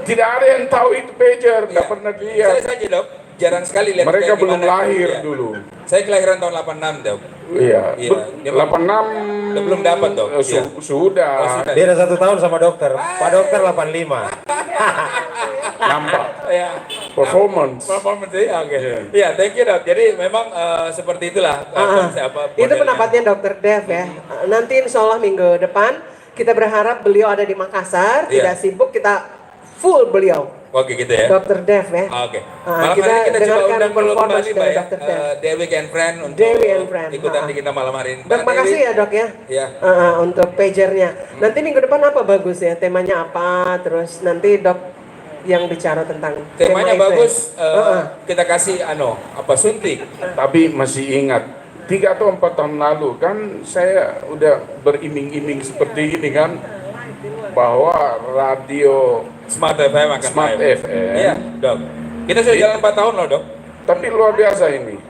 tidak ada yang tahu itu pager, nggak Iya. pernah Saya lihat. saja Dok, jarang sekali lihat. Mereka kayak belum gimana. lahir Iya. dulu. Saya kelahiran tahun 86 Dok. Iya. Iya. Dia 86 belum dapat, Dok. Iya. Sudah. Oh, sudah. Beda 1 tahun sama dokter. Pak dokter 85. Nampak Ya. performance. Performance ya, oke. Iya, thank you Dok. Jadi memang seperti itulah konsep apa. Itu modelnya. pendapatnya dokter Dev ya. Nanti insya Allah minggu depan kita berharap beliau ada di Makassar, Iya. tidak sibuk, kita full beliau. Oke gitu ya. Dokter Dev ya. Oke. Ah, Malam kita hari ini kita coba dengarkan undang dulu performance kembali dari Pak ya. Dr. Dev. Dewi and Friend untuk Dewi and Friend. ikutan Ah. di kita malam hari ini. Dok, makasih ya dok ya. Iya. Untuk pagernya. Nanti minggu depan apa bagus ya? Temanya apa? Terus nanti dok yang bicara tentang Temanya tema itu bagus. ya? Kita kasih apa suntik. Tapi masih ingat 3 atau 4 tahun lalu kan saya udah beriming-iming seperti ini kan bahwa radio Smart FM akan Smart live. FM. Iya, Dok. Kita sudah jalan 4 tahun loh, Dok. tapi luar biasa ini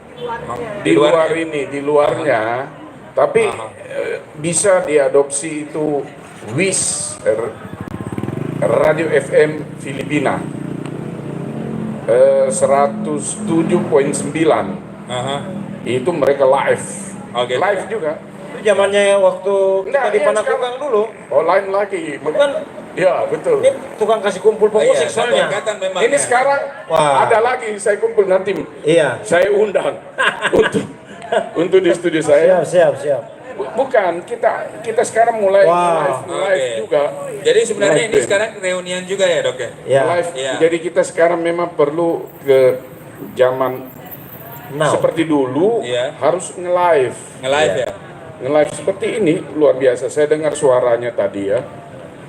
di luar ini di luarnya tapi bisa diadopsi itu WIS Radio FM Filipina 107.9 Aha. itu mereka live Oke. live juga. Itu zamannya waktu kita Nggak, di iya, Panakukang dulu. Oh lain lagi Bukan, ya betul. ini tukang kasih kumpul pemusik Iya, satu soalnya. angkatan memang. Ini ya. sekarang Wah. ada lagi saya kumpul nanti Iya. saya undang untuk di studio saya. Siap. Bukan kita sekarang mulai Wah. live Oke. juga. Jadi sebenarnya Live ini band. sekarang reunian juga ya, Dok ya? Ya. Live. Iya. Jadi kita sekarang memang perlu ke zaman Now. seperti dulu Iya. harus nge-live. Nge-live Iya. ya? Nge-live seperti ini luar biasa. Saya dengar suaranya tadi ya.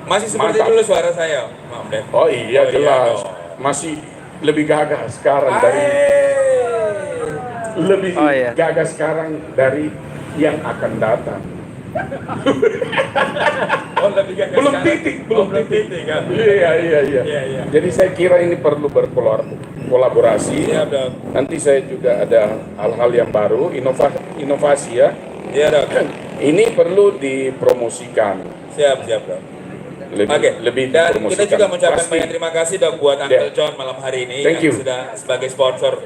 Masih seperti Mantap. dulu suara saya, Maaf deh. Oh iya Oh, iya jelas. dong. Masih lebih gagah sekarang dari lebih gagah sekarang dari yang akan datang. Oh, lebih gagah Belum sekarang. titik, belum Oh, titik kan? Iya. Iya. Jadi saya kira ini perlu berkolaborasi. Iya, Dok. Nanti saya juga ada hal-hal yang baru, inovasi ya. Iya, Dok. Ini perlu dipromosikan. Siap, Dok. Lebih Dan kita dipromosikan. juga mengucapkan Pasti. banyak terima kasih Dok buat Uncle Yeah. John malam hari ini Thank yang you. sudah sebagai sponsor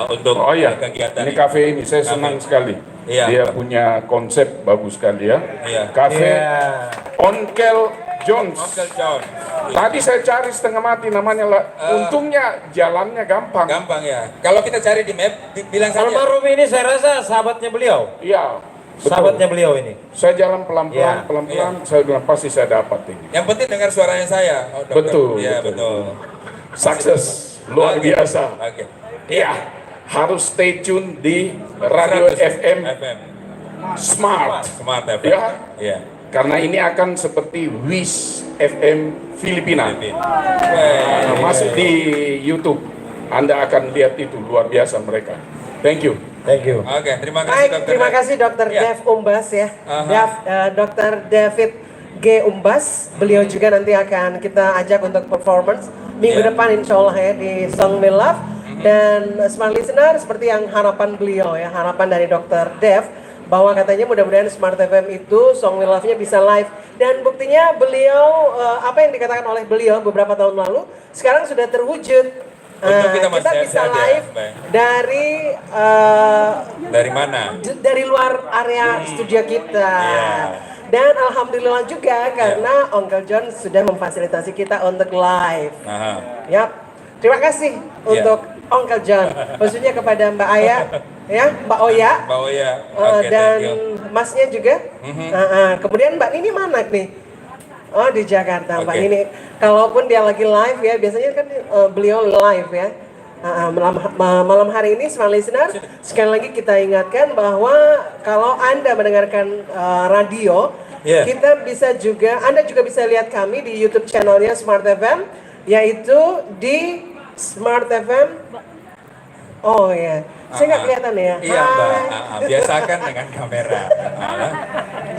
untuk Oh iya, kegiatan ini kafe ini saya senang sekali. Iya. Dia punya konsep bagus sekali ya. Iya. Kafe Iya. Onkel Jones. Uncle John. Tadi saya cari setengah mati namanya lah. Untungnya jalannya gampang. Gampang ya. Kalau kita cari di map, bilang saja. Almarhum ini saya rasa sahabatnya beliau. Iya. betul. Sahabatnya beliau ini. Saya jalan pelan-pelan, Iya, pelan-pelan. Saya bilang pasti saya dapat ini. Yang penting dengar suaranya saya. Oh, dokter. Betul, Iya, betul. betul. Sukses, luar Oke. biasa. Oke. Iya, harus stay tune di Radio 100 FM FM. Smart. Smart FM. Iya. Iya. Karena ini akan seperti Wish FM Filipina. Weh. Masuk di YouTube. Anda akan lihat itu luar biasa mereka. Thank you. Thank you. Oke, terima kasih Baik, dokter. terima kasih Dokter Ya. Dev Umbas ya. Aha. Dr. David G. Umbas, beliau juga nanti akan kita ajak untuk performance minggu Ya. depan insya Allah ya di Song We Love. Dan Smart Listener seperti yang harapan beliau ya, harapan dari Dr. Dev bahwa katanya mudah-mudahan Smart FM itu Song We Love-nya bisa live. Dan buktinya beliau, apa yang dikatakan oleh beliau beberapa tahun lalu, sekarang sudah terwujud. Untung kita masih bisa ada, live Mbak. dari Dari mana? dari luar area studio kita. Iya. Dan alhamdulillah juga karena Uncle John sudah memfasilitasi kita untuk live. Aha. Yap. Terima kasih untuk Uncle John, khususnya kepada Mbak Aya, ya, Mbak Oya, Mbak Oya. Oke, dan thank you. Masnya juga. Kemudian Mbak Nini mana nih? Oh di Jakarta, Mbak Oke. Nini. Kalaupun dia lagi live ya, biasanya kan beliau live ya. Malam hari ini Smart Listener, sekali lagi kita ingatkan bahwa kalau Anda mendengarkan radio, Yeah. kita bisa juga, Anda juga bisa lihat kami di YouTube channelnya Smart FM, yaitu di Smart FM. Oh ya, saya nggak kelihatan ya. Iya Mbak, Hai. biasakan dengan kamera.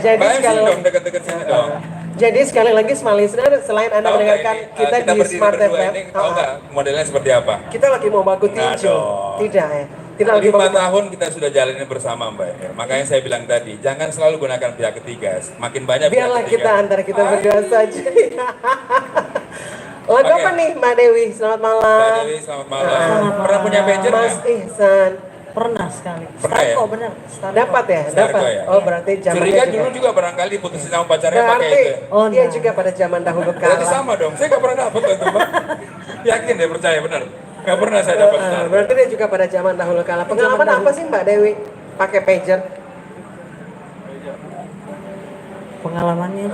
Jadi Mbak, sekali sini dong, deket-deket sini dong. Jadi sekali lagi Smart Listener, selain Anda Tahu nggak mendengarkan ini, kita di berdiri Smart berdua FM, ini, tahu nggak modelnya seperti apa? kita lagi mau baku Nah, tinju. dong. Tidak ya. Tidak lagi 5 baku. tahun kita sudah jalanin bersama Mbak. Ya, makanya saya bilang tadi, jangan selalu gunakan pihak ketiga. Makin banyak Biarlah pihak kita ketiga. antara kita berdua saja. Lagu Oke. apa nih Mbak Dewi? Selamat Mbak malam. Dewi, selamat malam. Pernah punya pager Mas nggak? Ihsan. Pernah sekali. Pernah ya? Starco bener. Starco. Dapat ya? Starco Dapat. ya? Oh berarti zamannya Curiga juga. dulu juga barangkali putusin sama pacarnya pakai Berarti itu. Oh, dia enggak. juga pada zaman dahulu Berarti kala. sama dong, saya nggak pernah dapet loh itu Mbak. Yakin deh, percaya benar. Nggak pernah saya dapat. Berarti dia juga pada zaman dahulu kala. Pengalaman Zaman apa sih Mbak Dewi pakai pager? Pengalamannya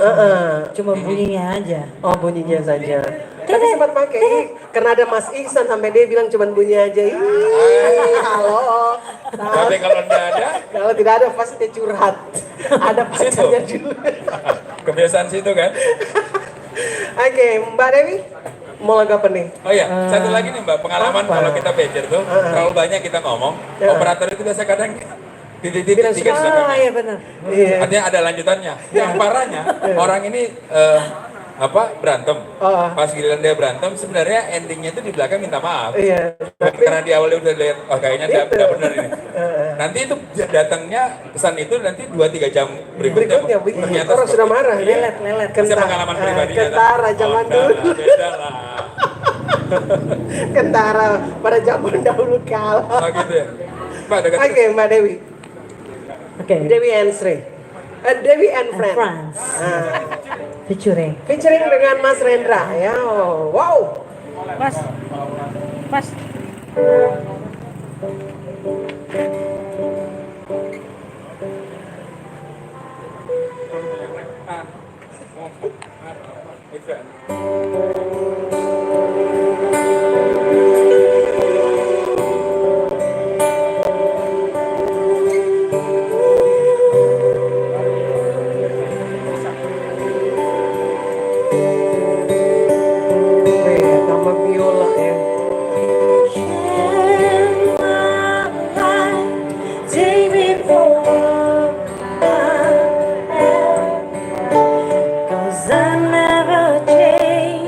cuma bunyinya aja. Oh bunyinya saja. Tapi sempat pakai karena ada Mas Ihsan sampai dia bilang cuma bunyi aja. Ih, halo. Tapi kalau nggak ada, Kalau tidak ada pasti dia curhat. Ada pacarnya dulu. kebiasaan situ kan. Oke, Mbak Dewi mau lagu apa nih? Oh iya, satu lagi nih Mbak, pengalaman Apa? kalau kita pager tuh, terlalu banyak kita ngomong, operator itu biasa kadang titik-titik Bilang tiga suka. sudah Ah iya bener. Iya. Artinya ada lanjutannya. Yang parahnya orang ini berantem. Pas giliran dia berantem, sebenarnya endingnya itu di belakang minta maaf. Iya. Karena di awalnya udah lihat, oh kayaknya nggak benar ini. Nanti itu datangnya pesan itu nanti 2-3 jam berikutnya. Berikutnya bikin ternyata orang seperti sudah itu. marah. Iya. Lelet. Saya pengalaman pribadi. Kentara zaman dulu. Beda lah. Kentara pada zaman dahulu kala. Oh gitu ya. Mbak, dekat. Oke, Mbak Dewi. Oke. Dewi and Sri. Dewi and Friends. France. Ah, Featuring. featuring dengan Mas Rendra ya. Wow. Pas. Pas. Tambah biola ya. Take me for 'cause I never change.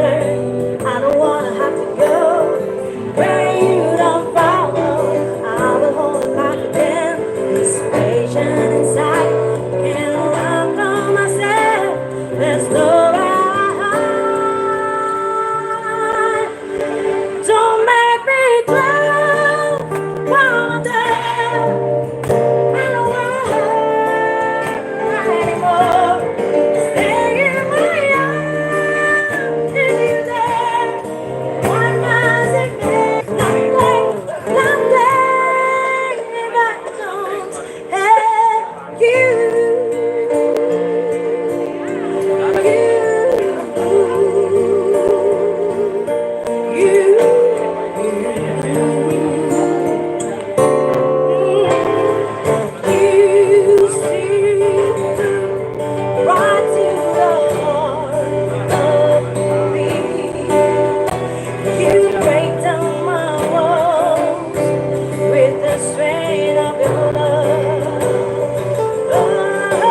learn. I don't wanna have to go where you don't follow. I will hold back again. This patient inside can't run from myself. There's no right. Don't make me drown while I'm down. I don't wanna hurt anymore. Stay in my arms if you dare. What does it mean? Nothing, nothing if I don't have you. You see right to the heart of me. You break down my walls with the strength of your love. Oh,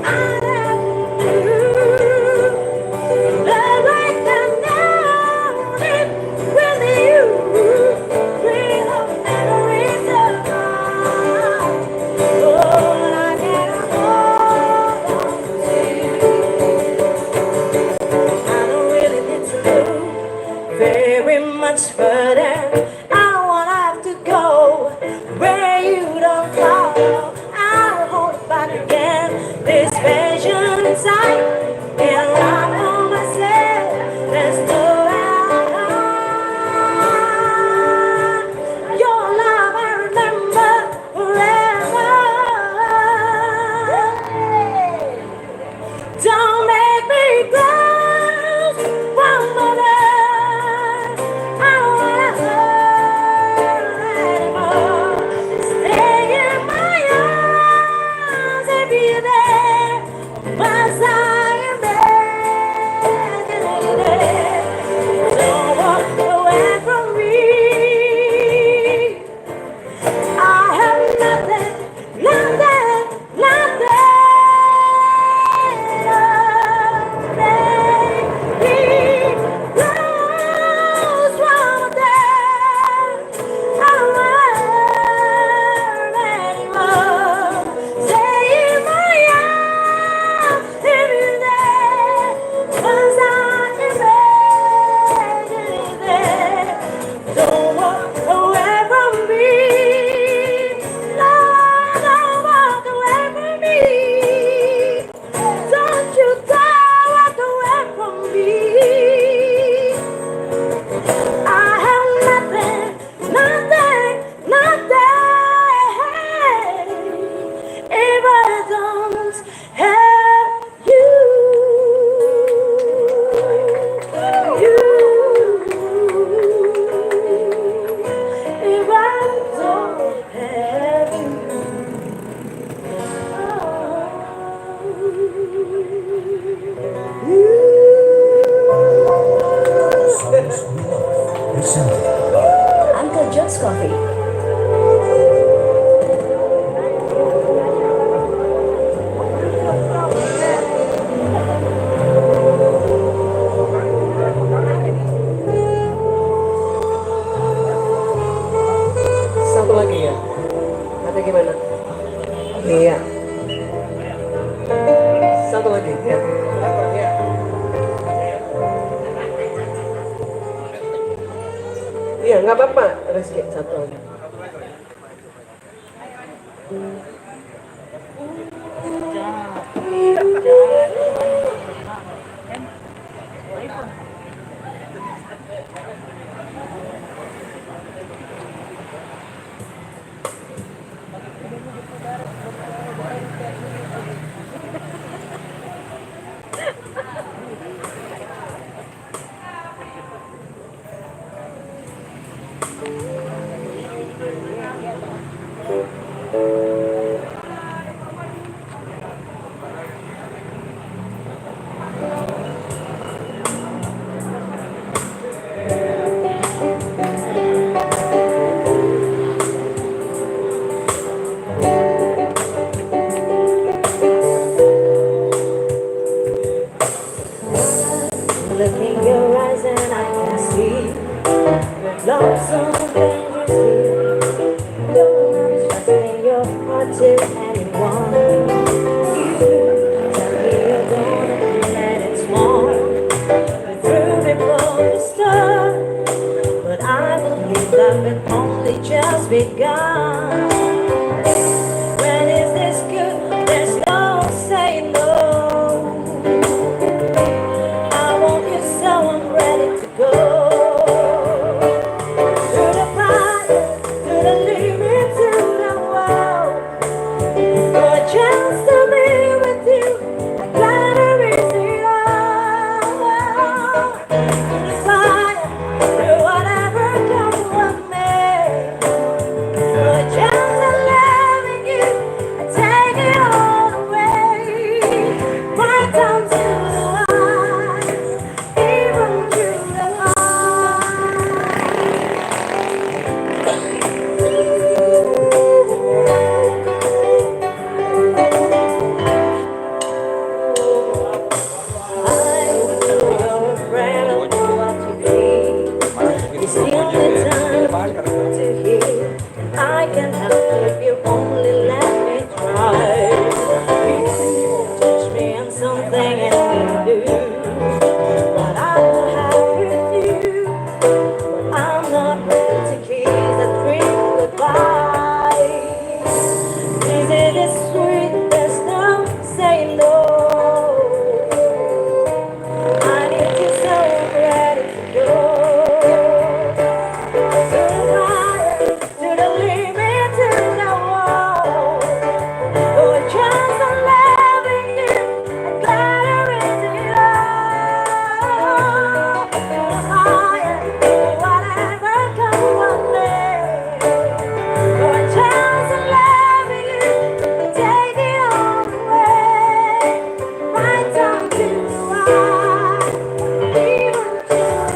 I have you. Love like the mountain with you. Bring up memories of mine. Lord, I can't hold on to you. I don't really need to move very much further. I don't wanna have to go where you don't follow. I'll hold back again. This passion inside and I know myself. There's no right. Your love I remember forever. Don't make me close one more. I don't wanna hurt anymore. Stay in my arms and be there. Once I am there. Don't walk away from me. I have nothing, nothing, nothing. Don't walk away from me. No, don't walk away from me. Don't you dare walk away from me. I have nothing, nothing, nothing if I don't have you. If I don't have you. Songs we love. Presented by Uncle Joe's Coffee. Satu lagi ya? Atau gimana? Iya. Satu lagi ya. Iya. Iya, nggak apa-apa. Rizky, satu lagi. look in your eyes and I can see your love so dangerously. Don't mind trusting your heart to anyone. You tell me you're gonna let it small. Been through before the start, but I believe that it only just begun. When is this good? There's no saying no. I want you so I'm ready to go. To the fire, to the limit, to the wall. For a chance to be with you, I gotta risk it all. To the fire, to whatever comes with me. For a chance of loving you, I take it all away. Right down to the line, even through the you're a friend of what you need. It's the only time to hear. I can help if you only let me try. You touch me on something and you do what I will have with you. But I'm not ready to kiss a dream goodbye. Is it as sweet? There's no saying no. I need you so I'm ready to go. To the fire, to the limit, to the wall. For a chance of loving you, I gotta risk it all. To the fire, whatever comes one day. For a chance of loving you, I take it all away. Right down to the wire, even to the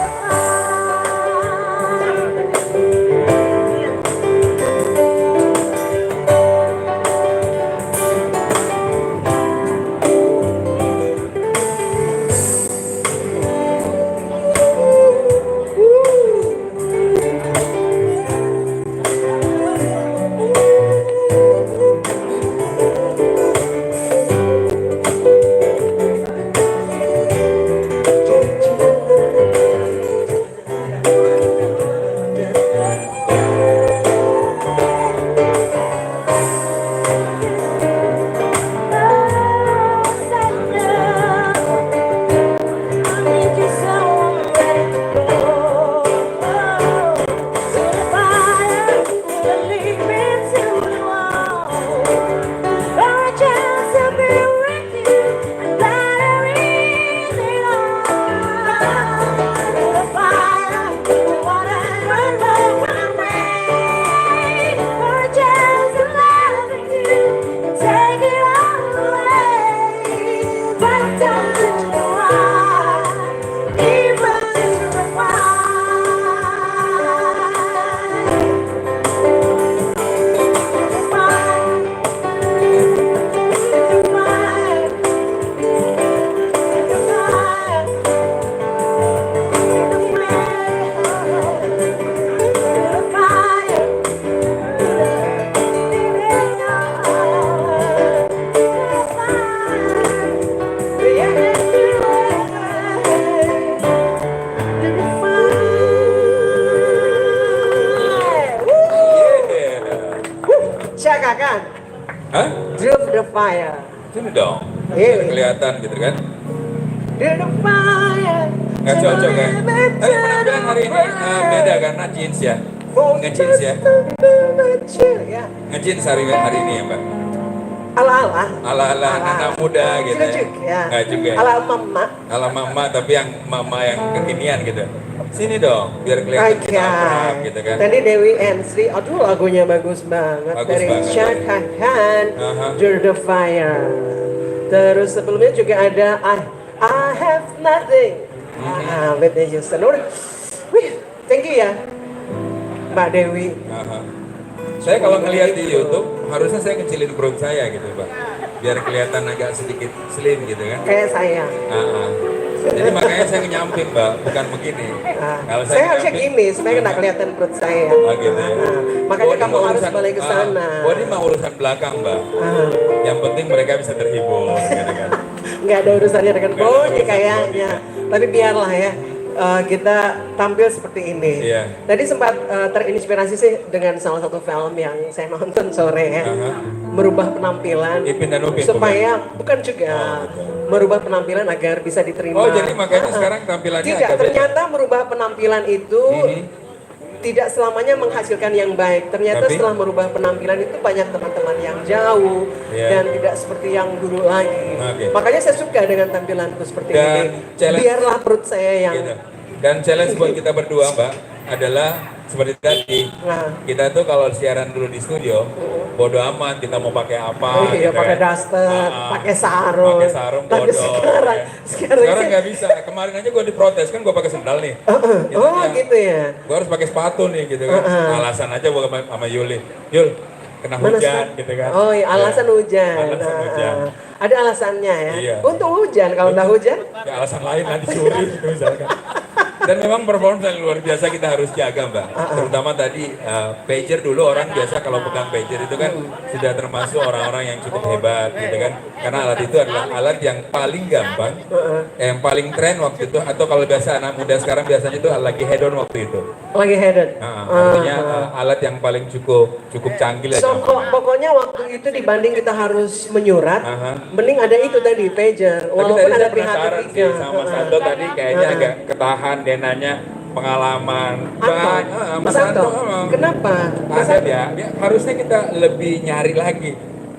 Cakakan, Hah? Through the fire. Sini dong. Iya. Biar kelihatan gitu kan. Through the fire. Nggak cocok kan? Tapi penampilan hari ini beda karena jeans ya. Nge-jeans ya. Ya. Nge-jeans hari ini ya Mbak. Ala-ala. Ala-ala anak muda gitu ya. Cilecik, ya. Nggak juga. Ala mama. Ala mama tapi yang mama yang kekinian gitu. Sini dong, biar kelihatan kita akrab gitu kan. Tadi Dewi Ensri, aduh lagunya bagus banget. Bagus dari banget. Cakakan, Aha. Through the Fire. Terus sebelumnya juga ada I Have Nothing. Whitney Houston. Udah. Wih, thank you ya Mbak Dewi. Aha. Saya kalau ngelihat di YouTube, harusnya saya kecilin perut saya gitu Pak. Biar kelihatan agak sedikit slim gitu kan. Kayak saya. Ah, ah. Jadi makanya saya nyamping Mbak, bukan begini. Kalau Saya harusnya nyamping- gini supaya nggak kelihatan perut saya. Oh gitu ya. Makanya Oh, ini kamu mah harus urusan- balik ke sana. Oh ini mah urusan belakang Mbak. Yang penting mereka bisa terhibur gitu kan. Nggak ada urusannya dengan Nggak ada body urusan kayaknya. Tapi biarlah ya. Kita tampil seperti ini. Iya. Tadi sempat terinspirasi sih dengan salah satu film yang saya nonton sore ya. Merubah penampilan Ipin dan Upin, supaya bukan juga merubah penampilan agar bisa diterima. Oh jadi makanya sekarang tampilannya Tidak, agak beda. ternyata merubah penampilan itu tidak selamanya menghasilkan yang baik. Ternyata Tapi? setelah merubah penampilan itu banyak teman-teman yang jauh Iya. dan tidak seperti yang dulu lagi. Oke. Makanya saya suka dengan tampilanku seperti Dan ini. challenge- Biarlah perut saya yang Gitu. Dan challenge buat kita berdua Mbak adalah seperti tadi. Nah. Kita tuh kalau siaran dulu di studio, bodo amat kita mau pakai apa. Oh iya, gitu pakai kan. daster, Ah, pakai sarung. Pakai sarung Tapi bodoh. sekarang, ya. sekarang sih- nggak bisa. Kemarin aja gue diprotes kan gue pakai sendal nih. Oh gitu ya. Gue harus pakai sepatu nih gitu kan. Alasan aja gue sama Yuli. Yul, kena Mana hujan sekarang? gitu kan. Oh iya, alasan Ya. hujan. Alasan hujan. Ada alasannya ya. Iya. Untuk hujan, kalau nggak hujan, Ya alasan lain nanti curi gitu misalkan. Dan memang performance yang luar biasa kita harus jaga Mbak. Terutama tadi pager dulu orang biasa kalau pegang pager itu kan sudah termasuk orang-orang yang cukup hebat gitu kan. Karena alat itu adalah alat yang paling gampang, yang paling tren waktu itu atau kalau biasa anak muda sekarang biasanya itu lagi head on waktu itu. lagi headed. Nah, artinya alat yang paling cukup canggih lah. So, pokoknya waktu itu dibanding kita harus menyurat, mending ada itu tadi pager. Tapi Walaupun tadi ada saya pihak penasaran ketiga. sih sama Santo tadi kayaknya agak ketahan dia nanya pengalaman. Apa? Mas Anto, kenapa? Mas Ada Anto? ya, harusnya kita lebih nyari lagi.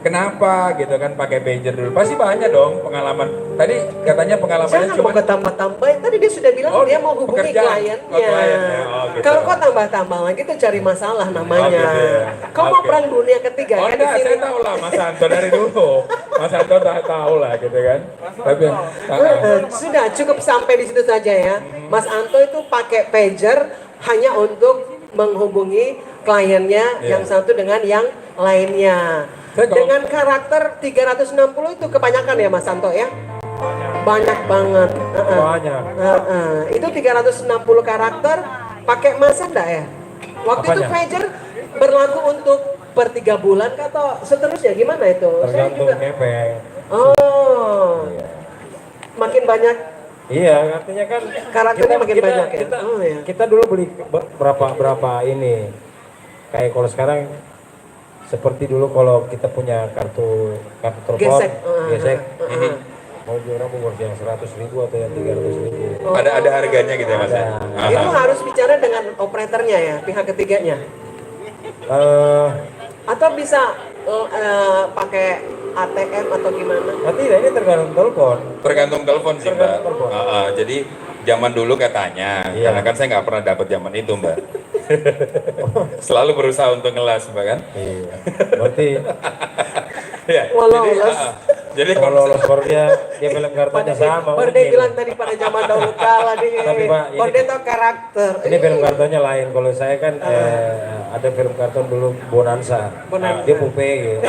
Kenapa gitu kan pakai pager dulu? Pasti banyak dong pengalaman. Tadi katanya pengalamannya Jangan cuma mau tambah-tambahin. Tadi dia sudah bilang Oh, dia mau hubungi pekerjaan. kliennya. Oh, kliennya. Oh, gitu. Kalau kau tambah-tambah lagi itu cari masalah namanya. Oh, gitu ya. Kau mau Oke. perang dunia ketiga Oh kan di enggak, sini. saya tahu lah Mas Anto dari dulu. Mas Anto tahu lah gitu kan. Tapi Sudah cukup sampai di situ saja ya. Mas Anto itu pakai pager hanya untuk menghubungi kliennya Iya. yang satu dengan yang lainnya. Saya kalau- Dengan karakter 360 itu kebanyakan ya Mas Anto ya? Banyak banget. Banyak. Itu 360 karakter pakai masa enggak ya? Waktu itu Apanya? pager berlaku untuk per 3 bulan kah atau seterusnya gimana itu? Saya Tergantung juga- kepeng. Oh. Makin banyak Iya, artinya kan Karakternya makin banyak ya? Kita, Oh, iya. kita dulu beli berapa ini. Kayak kalau sekarang seperti dulu kalau kita punya kartu telepon, Gesek. gesek. Mau jual mau yang 100.000 atau yang 300.000. ada harganya gitu ya Mas. ya? Ada. itu harus bicara dengan operatornya ya, pihak ketiganya. Atau bisa pakai ATM atau gimana? Tidak, ini tergantung telepon. Tergantung telepon sih Mbak. Tergantung telepon. Jadi zaman dulu katanya, Iya. karena kan saya nggak pernah dapat zaman itu Mbak. Selalu berusaha untuk ngelas Mbak kan. Iya. Berarti Ya, Walau jadi, lolos. jadi kalau kalau lolos baru dia film kartunya sama. Baru dia mungkin. bilang tadi pada zaman dahulu kala di. Tapi, Pak, Baru ini- dia tahu karakter. Ini film kartunya lain. Kalau saya kan ada film kartun dulu Bonanza. Bonanza. Dia pupe gitu.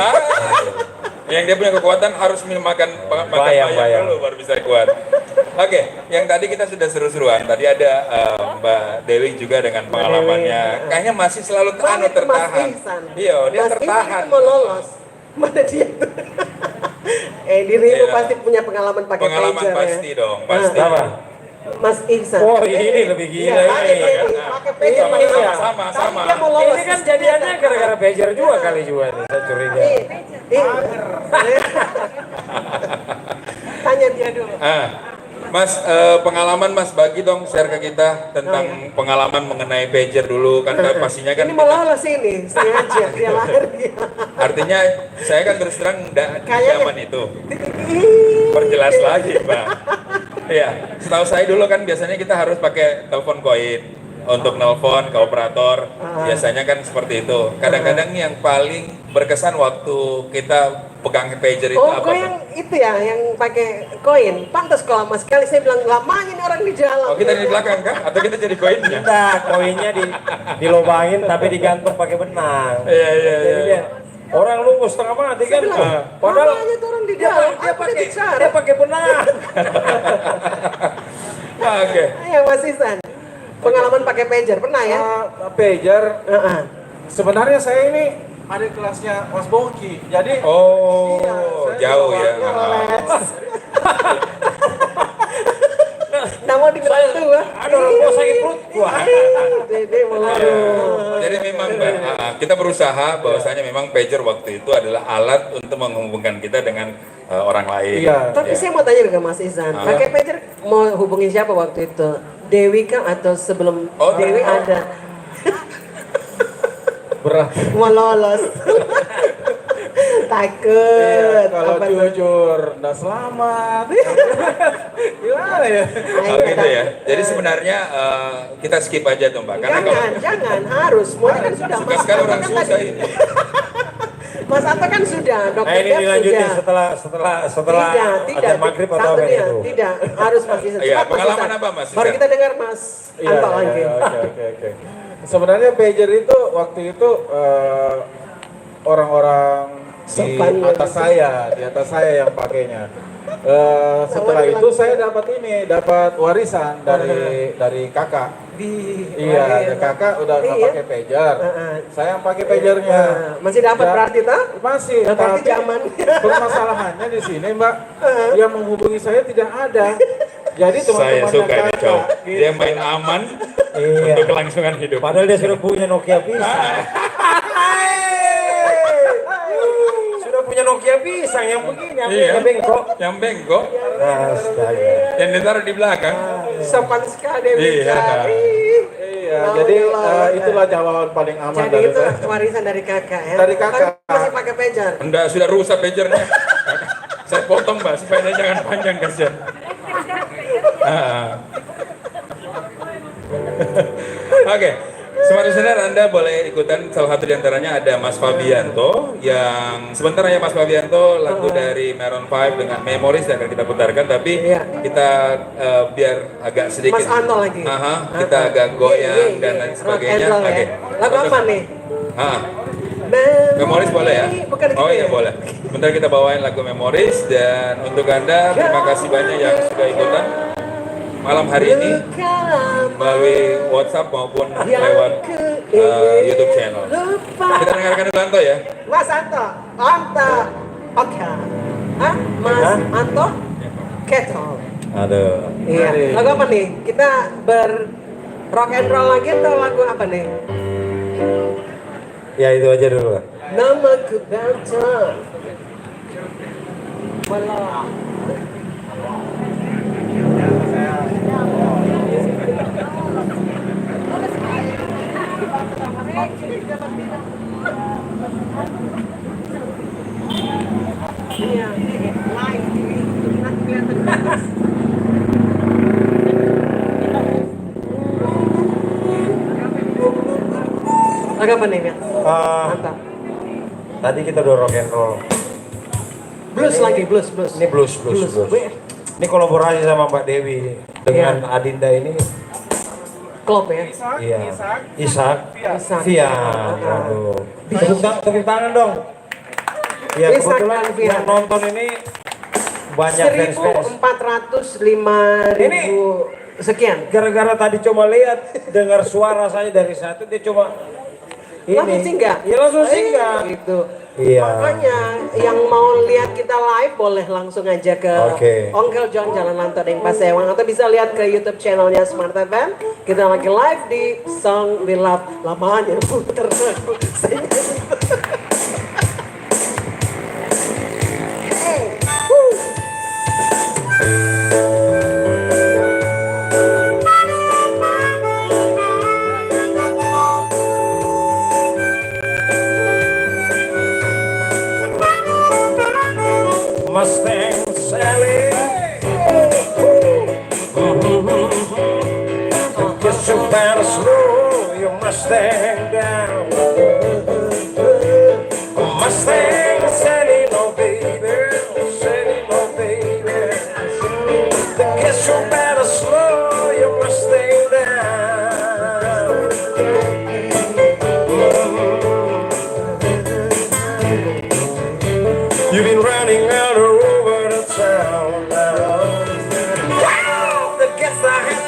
yang dia punya kekuatan harus makan Bayang. dulu baru bisa kuat. Oke, yang tadi kita sudah seru-seruan. Tadi ada Mbak Dewi juga dengan pengalamannya. Kayaknya masih selalu Mana itu Mas tertahan. Ihsan? Iya, dia Mas tertahan. Ihsan itu mau lolos. Mana dia tuh? Dirimu Iya. pasti punya pengalaman pakai Pengalaman pager pasti ya. dong, pasti. Apa? Mas Ihsan. Oh, ini lebih gila Iya, ini. pakai pager Sama, Mas Ihsan. sama. Tapi dia mau lolos. Ini kan jadiannya gara-gara pager juga kali juga nih. Saya curiga. Tanya dia dulu. Mas, pengalaman Mas bagi dong share ke kita tentang pengalaman mengenai pager dulu kan pastinya kan Ini mau lolos ini, sengaja dia lari. artinya saya kan terus terang enggak di Kayaknya- zaman itu. Perjelas lagi, Bang. Iya, setahu saya dulu kan biasanya kita harus pakai telepon koin untuk nelpon ke operator. Biasanya kan seperti itu. Kadang-kadang yang paling berkesan waktu kita pegang pager itu Oh, apa? kau yang itu ya, yang pakai koin. Pantas kalau lama sekali saya bilang lamanya ini orang di jalan. Oh, kita di belakang kan? Atau kita jadi koinnya? Nah, koinnya dilobangin tapi digantung pakai benang. Iya, iya, Jadi iya. dia orang lungus setengah mati kan. Saya bilang, Padahal lamanya tuh orang di jalan. dia Aku udah bicara. pakai benang. Oke. Ayo Mas Ihsan. Pengalaman pakai pager pernah ya? Pager. Heeh. Sebenarnya saya ini adik kelasnya Mas Boki. Jadi Oh, saya jauh ya. Nama dibantu ah. ada orang tua sakit perut. Wah. Dede mau. Jadi memang kita berusaha bahwasanya memang pager waktu itu adalah alat untuk menghubungkan kita dengan orang lain. Iya. Tapi saya mau tanya ke Mas Ihsan, pakai pager mau hubungi siapa waktu itu? Dewi kah atau sebelum Oh, Dewi ada? Berat. Mau lolos. Takut. Kalau Apa tuh? jujur, nggak selamat. Gimana ya? Oh gitu ya. Jadi sebenarnya kita skip aja tuh Mbak. Karena Jangan, harus. Semuanya kan sudah. suka sekali orang kan susah tadi- ini. Mas Anto kan sudah, Nah dokter ini Dev dilanjutin sudah. setelah Tidak, azan maghrib atau satu apa dia, itu? tidak, harus Mas Ihsan. Iya, Cepat, Mas pengalaman Ihsan. apa, Mas Baru Ihsan? kita dengar Mas Iya, Anto iya, lagi. iya, oke. Sebenarnya pager itu waktu itu orang-orang di Sopan ya. di atas saya yang pakainya. Setelah itu saya dapat warisan dari kakak. Iya, kakak udah nggak Iya. pakai pager. Heeh. Saya yang pakai pagernya. Masih dapat Ya, berarti toh? Masih, Nah, berarti tapi zaman. permasalahannya di sini Mbak, yang menghubungi saya tidak ada. Jadi Saya teman-teman suka nih kakak, cowok. gitu. Dia main aman Iya. untuk kelangsungan hidup. Padahal dia sudah punya Nokia pisang. Sudah punya Nokia pisang yang begini, Iya. yang bengkok. Yang bengkok, Astaga. yang ditaruh di belakang. Sopan sekali Iya. Iya, jadi itulah jawaban paling aman Jadi dari itu saya. warisan dari kakak ya? Dari kakak. Tapi masih pakai pager? Enggak, sudah rusak pagernya. Saya potong Mbak, supaya dia jangan panjang kasihan. Ah. Oke, Smart Listener, Anda boleh ikutan. Salah satu diantaranya ada Mas Fabianto, yang sebentar ya Mas Fabianto, lagu dari Maroon 5 dengan Memories yang akan kita putarkan, tapi Iya. kita biar agak sedikit. Mas Anto lagi. Aha, kita agak goyang dan lain sebagainya. Rock and roll Oke. ya. Lagu apa nih? Ah, Memories boleh ya? Bukan gitu Oh iya ya? boleh. Bentar kita bawain lagu Memories, dan untuk Anda terima kasih banyak yang sudah ikutan malam hari ini melalui WhatsApp maupun lewat YouTube channel. Kita dengarkan dulu Anto ya. Mas Anto, oke. Hah? Mas Anto, kettle. Aduh. Iya. Lagu apa nih? Kita rock and roll lagi atau lagu apa nih? Ya itu aja dulu. Namaku Banta. Walau. Iya, live. Lagu apa nih, Miat? Mantap. Tadi kita udah rock and roll. Blues lagi, blues. Ini blues. Ini kolaborasi sama Mbak Dewi dengan Adinda ini. Klop ya. Iya. Ishak. Ishak. Fian. Aduh. Tepuk tangan dong. Ya Ishak kebetulan dan Fian. yang nonton ini banyak fans-fans. 1.405.000 sekian. Gara-gara tadi coba lihat, dengar suara saya dari satu, dia coba ini. Langsung singgah. Iya langsung singgah. Gitu. Iya. Makanya yang mau lihat kita live boleh langsung aja ke Oke. Onkel John Jalan Lanto Deng Pasewang, atau bisa lihat ke YouTube channelnya Smart FM. Kita lagi live di Song We Love. Lamanya puter. Mustang Sally. Guess you better slow your Mustang down. Mustang Sally, no baby, Sally, no baby. Guess you better slow your Mustang down. You've been running all over the town now. Wow, the guess I had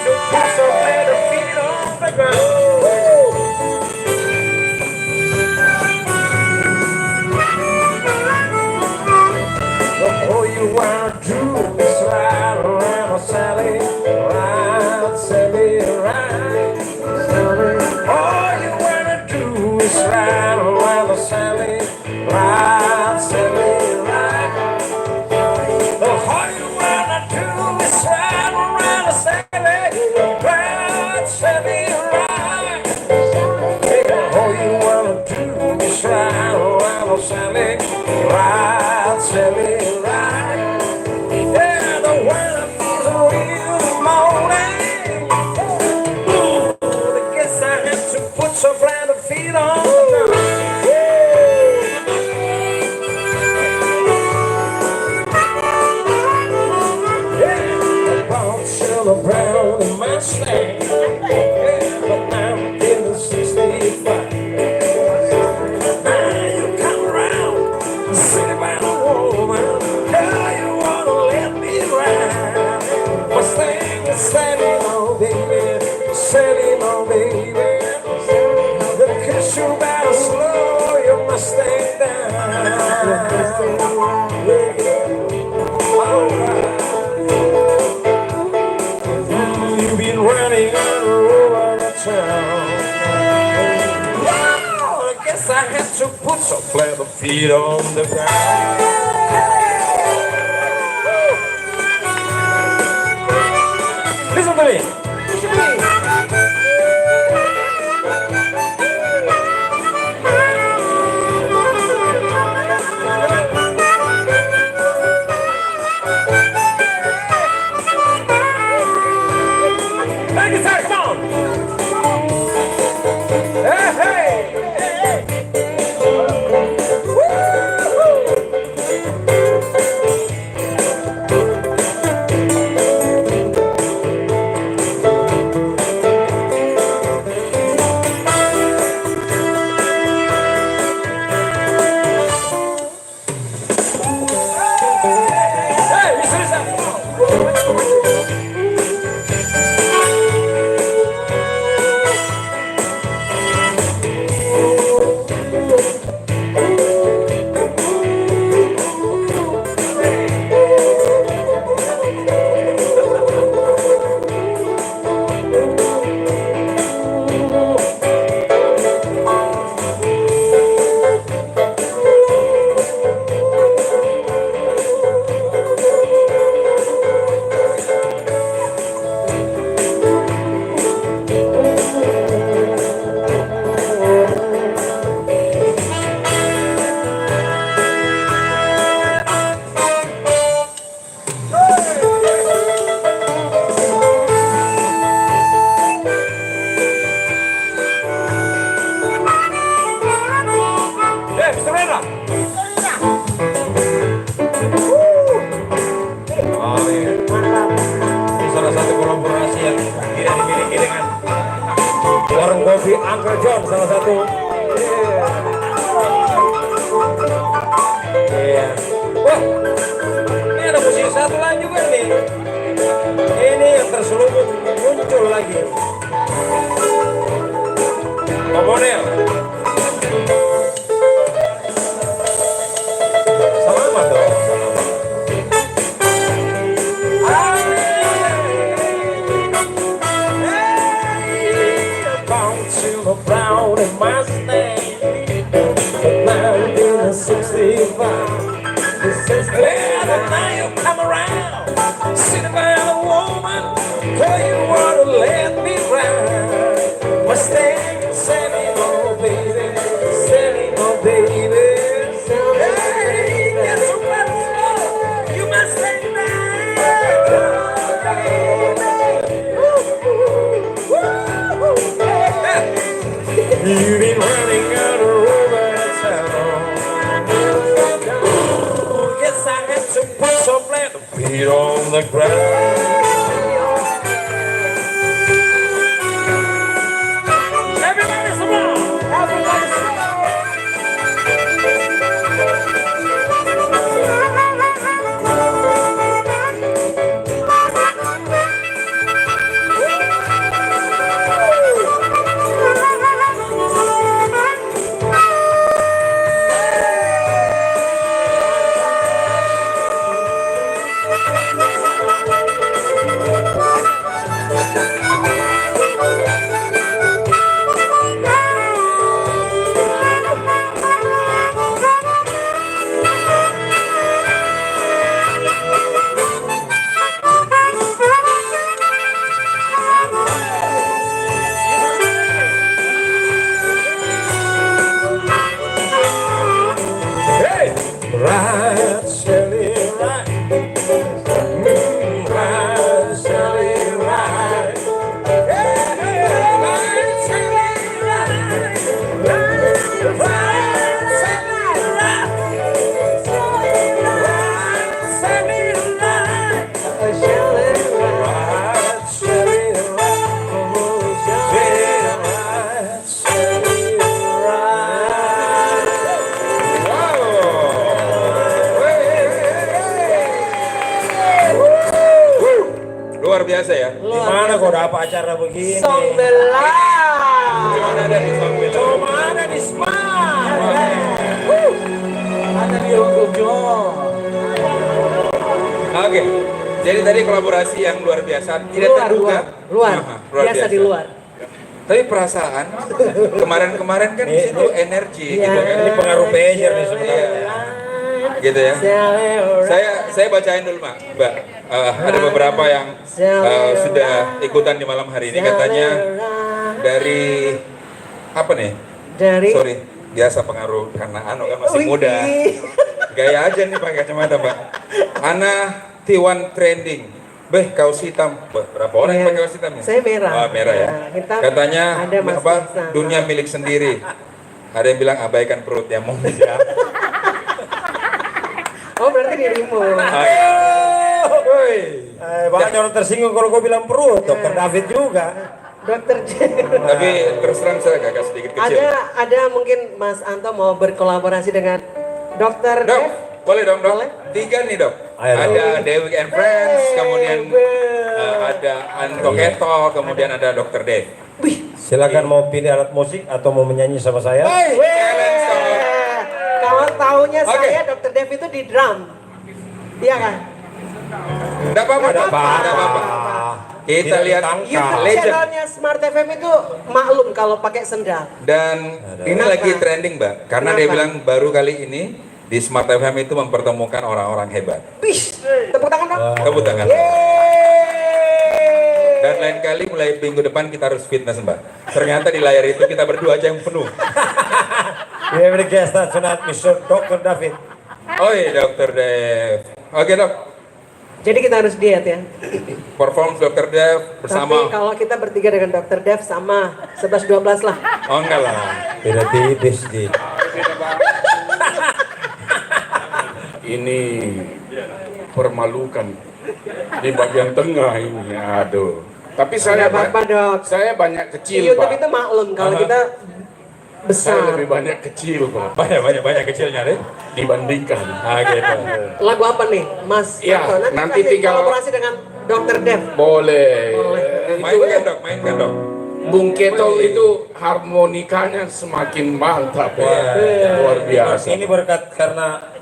sailing right, sailing right. Yeah, the weather feels real morning. Ooh, I guess I had to put some flat feet on the ground. Yeah, a brown, silver, brown, and Mustang. Yeah, but I'm in the 65. Now you come around, city by the woman. Girl, you wanna let me ride. Mustang is sailing on, baby, sailing on, baby. Cause you better slow your Mustang down. Alright. You've been running all over the town. Wow, I guess I had to put some flat feet on the ground. Listen to me. Listen to me. Thank you, saxophone. Hey, hey, hey, hey. Woo-hoo. Hey, Mr. Saxophone. Hey, Mr. Rendra. Oh, ini salah satu kolaborasi yang tidak dimiliki dengan warung kopi Uncle John, salah satu. Iya. Wah, ini ada musik satu lagi juga nih. Ini yang terselubung muncul lagi. Komunel. Selamat dong, selamat. Silver brown and Mustang, 1965. Yeah, now you come around, sitting by the woman, girl, you wanna let me ride. Mustang, sailing on, baby, sailing on, baby. Hey, get some better slow, you must stay You've been running out over town. Guess I had to put some flat feet on the ground. Everybody smile. Everybody smile. kok ada apa acara begini? Song Bella. Gimana ada di Songwil? Cuma ada di Smart. Ada di Uncle John. Oke, jadi tadi kolaborasi yang luar biasa, tidak Luar, terduga. luar. Luar Biasa di luar. Tapi perasaan kemarin-kemarin kan di situ energi gitu kan. Ini pengaruh pager nih sebenarnya. Gitu ya. Saya bacain dulu Mbak. Ada beberapa yang sudah ikutan di malam hari ini, katanya dari apa nih? Dari Sorry, biasa pengaruh karena Ano kan masih Wih. muda. Gaya aja nih pakai kacamata Mbak. Ana T1 trending. Beh, kaos hitam. Berapa orang yang Iya. pakai kaos hitam ya? Saya merah. Oh, merah ya. Nah, kita Katanya ada Mas apa? Iksan. Dunia milik sendiri. Ada yang bilang abaikan perut ya mau ya. Oh berarti dirimu. Banyak orang tersinggung kalau gue bilang perut. Dokter David juga. Dokter J. Tapi terus terang saya agak sedikit kecil. Ada mungkin Mas Anto mau berkolaborasi dengan Dokter Dok, Dev? boleh dong dok. Boleh. 3 nih dok. Ayo, dok. Ada Dewi and Friends, kemudian ada Anto Keto, kemudian ada Dr. Dev. Silakan mau pilih alat musik atau mau menyanyi sama saya. Challenge dong. Kalau taunya Oke. saya Dokter Dev itu di drum. Iya kan? Enggak apa-apa, Dok. Enggak apa-apa. Kita lihat YouTube legend. channelnya Smart FM itu maklum kalau pakai sendal. Dan ini Kenapa? lagi trending, Mbak. Karena dia Kenapa? bilang baru kali ini di Smart FM itu mempertemukan orang-orang hebat. Wih, tepuk tangan dong. Tepuk tangan. Yeay. Dan lain kali mulai minggu depan kita harus fitness, Mbak. Ternyata di layar itu kita berdua aja yang penuh. We have the guest tonight, Mr. Dr. David. Oh iya, Dr. Dev. Oke, Dok. Jadi kita harus diet ya. Perform Dr. Dev bersama. Tapi kalau kita bertiga dengan Dokter Dev sama 11-12 lah. Oh enggak lah. Beda tipis di. Ini permalukan di bagian tengah ini. Aduh. Tapi saya Nggak apa-apa, Dok. saya banyak Di kecil, YouTube Pak. itu maklum kalau kita Saya besar. lebih banyak kecil, Pak, Banyak kecilnya deh. dibandingkan. Ah gitu. Lagu apa nih, Mas? Iya, Anto? nanti kita tinggal- kolaborasi dengan Dokter Dev. Boleh. Mainkan, Dok. Mainkan, Dok. Bung Ketol itu harmonikanya semakin mantap ya. Luar biasa. Ini berkat karena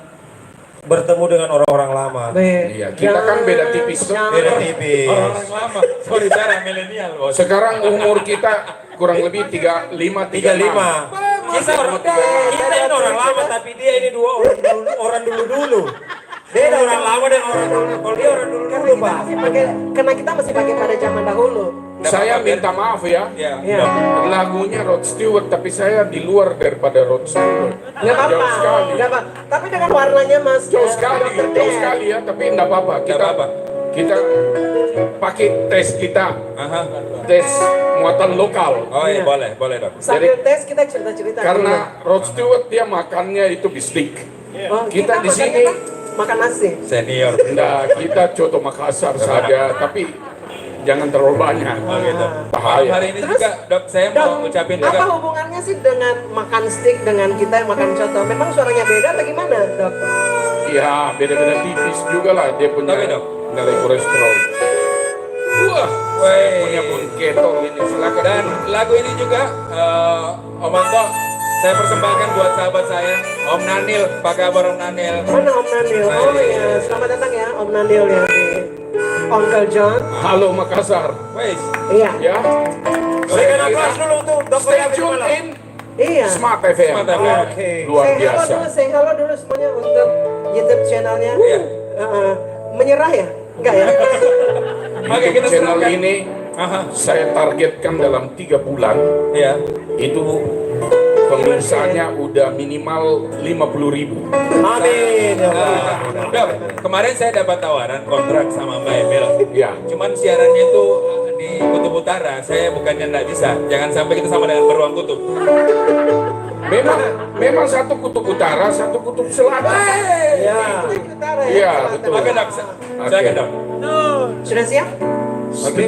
bertemu dengan orang-orang lama. Iya, kita kan beda tipis tuh. Beda tipis. Orang lama. Sorry, saya milenial, Bos. Sekarang umur kita kurang lebih 35, 35. Kita orang ini orang lama tapi dia ini orang dulu. Beda orang lama dan orang dulu. Kalau dia orang dulu Pak. Karena kita masih pakai pada zaman dahulu. Saya minta maaf ya. Ya. Iya. Lagunya Rod Stewart, tapi saya di luar daripada Rod Stewart. Nggak apa-apa. Jauh sekali. Nggak apa. Tapi dengan warnanya Mas. Jauh sekali, Dr. jauh Dev. sekali ya. Tapi enggak apa-apa. Nggak apa-apa. Kita pakai tes kita, Aha. tes muatan lokal. Oh iya, boleh, Dok. Sambil tes kita cerita-cerita. Karena Rod Stewart dia makannya itu bistik. Oh, kita di makan sini apa? Makan nasi. Senior. Enggak, kita coto Makassar saja, tapi jangan terlalu banyak. Oh gitu. Bahaya. Hari ini Terus, juga, Dok, saya Dok, mau ucapin apa juga. hubungannya sih dengan makan steak dengan kita yang makan coto? Memang suaranya beda atau gimana, Dok? Ya, beda-beda tipis juga lah dia punya Tapi, Dok. nilai kolesterol. Wah, saya punya Bung Ketol ini, silakan. Dan lagu ini juga Om Anto saya persembahkan buat sahabat saya, Om Nanil. Apa kabar Om Nanil? Mana Om Nanil? Oh iya, selamat datang ya Om Nanil ya di Uncle John. Halo Makassar. Wes. Iya, Ya. Berikan aplaus dulu untuk Dr. Stay David tune malam. in iya. Smart FM. Smart FM. Oke. Luar Say hello biasa. dulu, say hello dulu semuanya untuk YouTube channelnya. Iya. Menyerah ya? Enggak ya? Oke, kita YouTube channel serahkan. ini Aha. saya targetkan dalam 3 bulan Iya. itu pengurusanya udah minimal 50.000. Amin. Ya Allah. Dok, kemarin saya dapat tawaran kontrak sama Mbak Emil. Ya. Cuman siarannya itu di Kutub Utara. Saya bukannya nggak bisa. Jangan sampai kita sama dengan beruang kutub. Memang satu kutub utara, satu kutub selatan. Ya. Utara ya? Iya, Selatan. betul. Oke, Dok. Saya Dok. Sudah siap? Oke.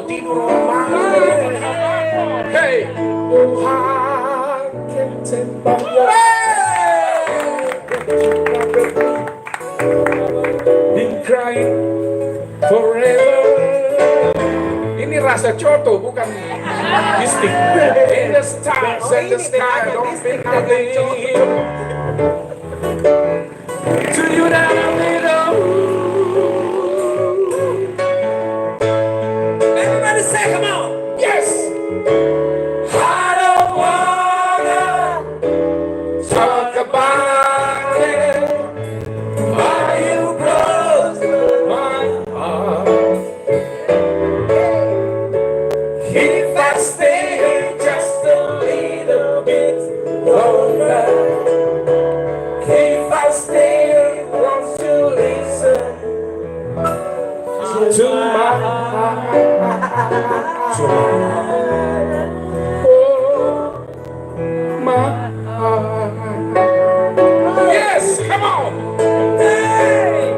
tidur mana? Hey, Tuhan sembahnya. Been crying forever. Ini rasa coto bukan mistik. In the stars and the sky don't think I believe. To you that I belong. Everybody say, come on. Yes. I don't wanna talk about it. Why you broke my heart? If I stay just a little bit longer, if I stay, won't you listen to my heart? Oh, my heart. Yes, come on. Hey.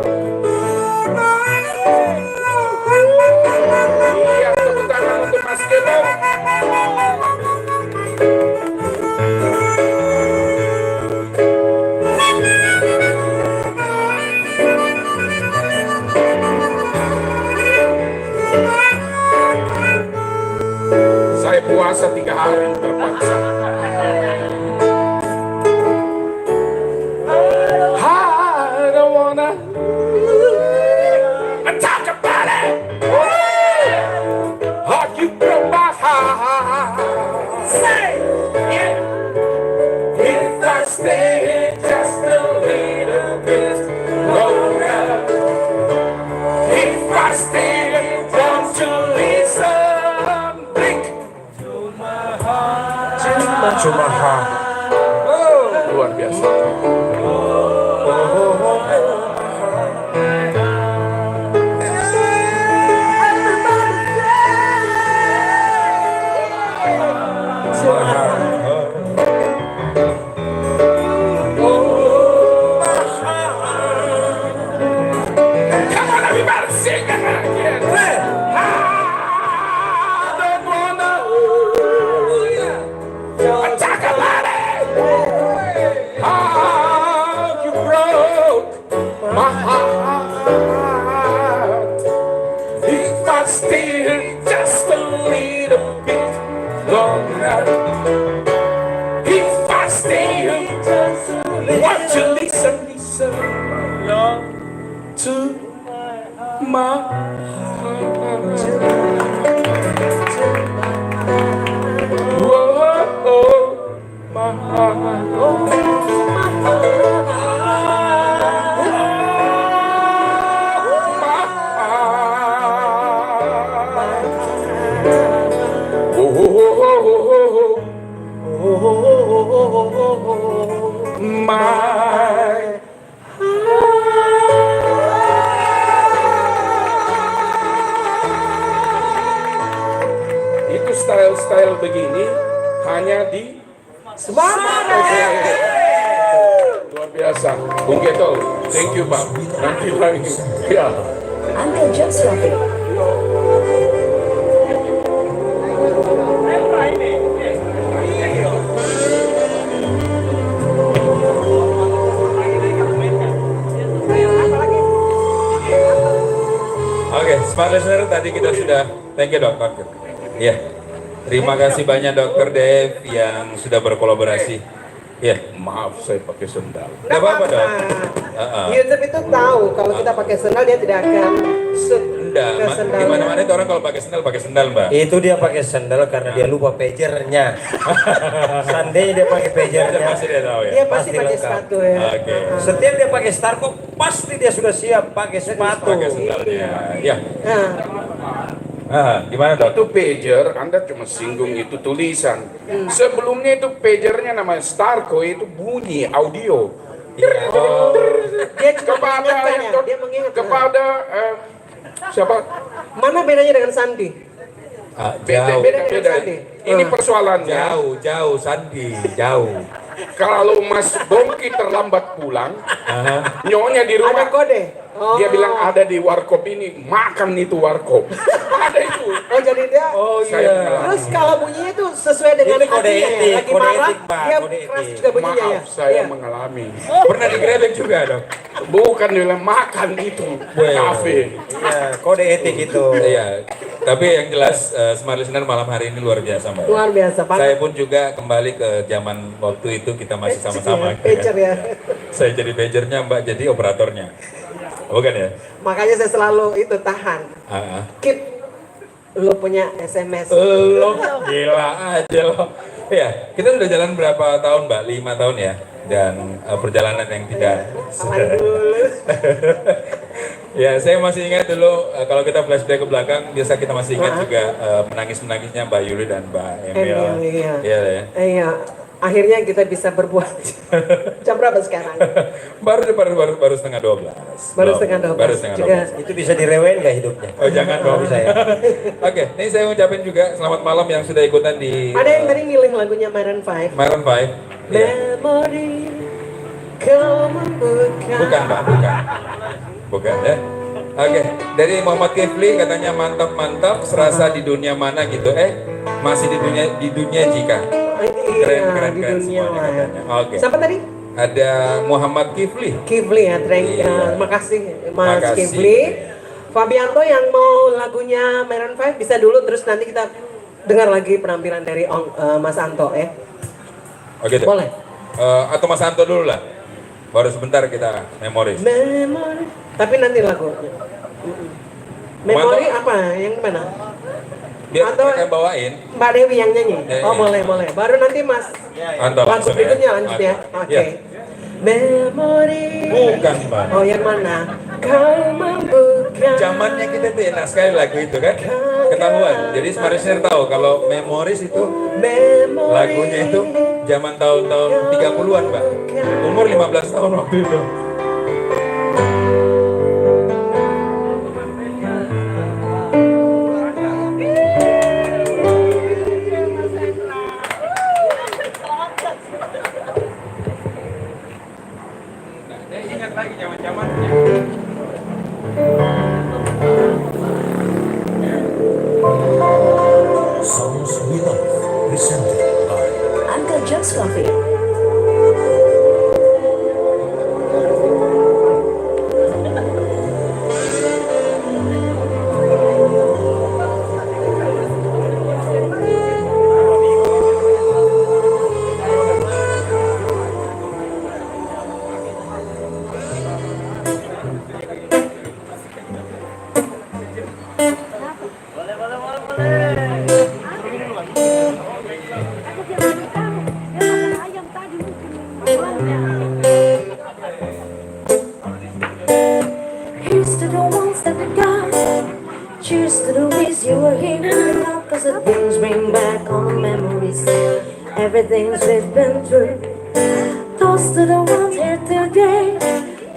Iya, tepuk tangan untuk Mas Gebo. Saya puasa 3 hari terpaksa. I don't wanna talk about it. Oh, you broke my heart. Say it. If I stay just a little bit longer, if I stay, won't you listen? Blink. Cuma Luar biasa. Come on, everybody, sing it again. I don't wanna talk about it. How you broke my heart. If I stay just a little bit longer, if I stay just a little, won't you listen to my heart? Oh, my my itu style-style begini hanya di luar biasa. Bung Getol, thank you Pak. Nanti lagi. Ya. Uncle Just Rafi. Oke, smart listener tadi kita sudah thank you dokter. Iya. Terima kasih banyak dokter Dev yang sudah berkolaborasi. Iya. Maaf saya pakai sendal. Enggak apa-apa dok. YouTube itu tahu kalau kita pakai sendal dia tidak akan shoot Enggak, ke sendal. di mana-mana itu orang kalau pakai sendal Mbak. Itu dia pakai sandal karena dia lupa pagernya. Seandainya dia pakai pagernya, Pasti dia tahu ya. Dia pasti pakai lengkap. sepatu ya. Oke. Setiap dia pakai Starco, pasti dia sudah siap pakai sepatu. Pakai sendalnya. Ya. Nah, Gimana dok? Itu pager, Anda cuma singgung itu tulisan. Sebelumnya itu pagernya namanya Starco, itu bunyi audio. Oh, dia cuma Kepada mengingatkan yang ya, dia mengingatkan. kepada siapa? Mana bedanya dengan Sandi? jauh. Beda dengan Sandi. Ini persoalannya. Jauh, Sandi, jauh. Kalau Mas Bongki terlambat pulang, nyonya di Ada rumah kode. Oh. dia bilang ada di warkop ini, makan itu warkop. ada itu. Oh jadi dia. Oh Saya iya. mengalami. Terus kalau bunyinya itu sesuai dengan Itu kode hatinya ya? etik, Lagi kode marah, etik, Mbak, dia kode keras etik. juga bunyinya ya. Maaf, saya Iya. mengalami. Pernah digrebek juga dong? Bukan dalam makan itu, Weh. kafe. Iya, kode etik itu. Iya. Tapi yang jelas Smart Listener malam hari ini luar biasa Mbak. Luar biasa, Pak. Saya pun juga kembali ke zaman waktu itu kita masih sama-sama. Pager ya. Saya jadi pagernya Mbak, jadi operatornya. Bukan ya? Makanya saya selalu itu tahan. Ah, ah. Keep lu punya SMS. Lo gila aja lo. Ya, kita sudah jalan berapa tahun Mbak? 5 tahun ya. Dan perjalanan yang tidak. Aman dulu. Ya, saya masih ingat dulu kalau kita flashback ke belakang, biasa kita masih ingat juga menangis-menangisnya Mbak Yuli dan Mbak Emil. Iya. Iya ya. Iya. Akhirnya kita bisa berbuat. Jam berapa sekarang? baru setengah 12. Baru Belum. setengah 12. Baru setengah Juga. 12. Itu bisa direwen nggak hidupnya? Oh jangan dong. Bisa ya. Oke, ini saya ucapin juga selamat malam yang sudah ikutan di Ada yang tadi milih lagunya Maroon 5. Maroon 5. Iya. Memori kau membuka. Bukan Mbak, bukan ya. Oke, dari Muhammad Kifli katanya mantap-mantap, serasa di dunia mana gitu. Masih di dunia jika. Keren di keren dunia semuanya maya. katanya. Oke. Siapa tadi? Ada Muhammad Kifli. Kifli ya, Iya. terima kasih Mas Makasih. Kifli. Fabianto yang mau lagunya Maroon 5 bisa dulu, terus nanti kita dengar lagi penampilan dari Mas Anto ya. Oke. deh. Boleh. Atau Mas Anto dulu lah. Baru sebentar kita memoris. Memori. Tapi nanti lagunya. Memori apa? Yang mana? Biar Atau- mereka bawain. Mbak Dewi yang nyanyi? Iya, Oh iya. boleh. Baru nanti Mas Anto lagu langsung berikutnya lanjut ya. Oke. Iya. Memori. Bukan Mbak. Oh yang mana? Kau membuka. Zamannya kita tuh enak sekali lagu itu kan. Ketahuan. Jadi Smart Listener tahu kalau memoris itu Memori. lagunya itu zaman tahun-tahun 30-an, Mbak. Umur 15 tahun waktu itu. Nah, ingat lagi zaman-zamannya. Songs We Love, presented by Uncle Joe's Coffee. Here's to the ones that we got. Cheers to the ways you were here growing up. Cause the things bring back all the memories. Everything's we've been through. Toast to the ones here today.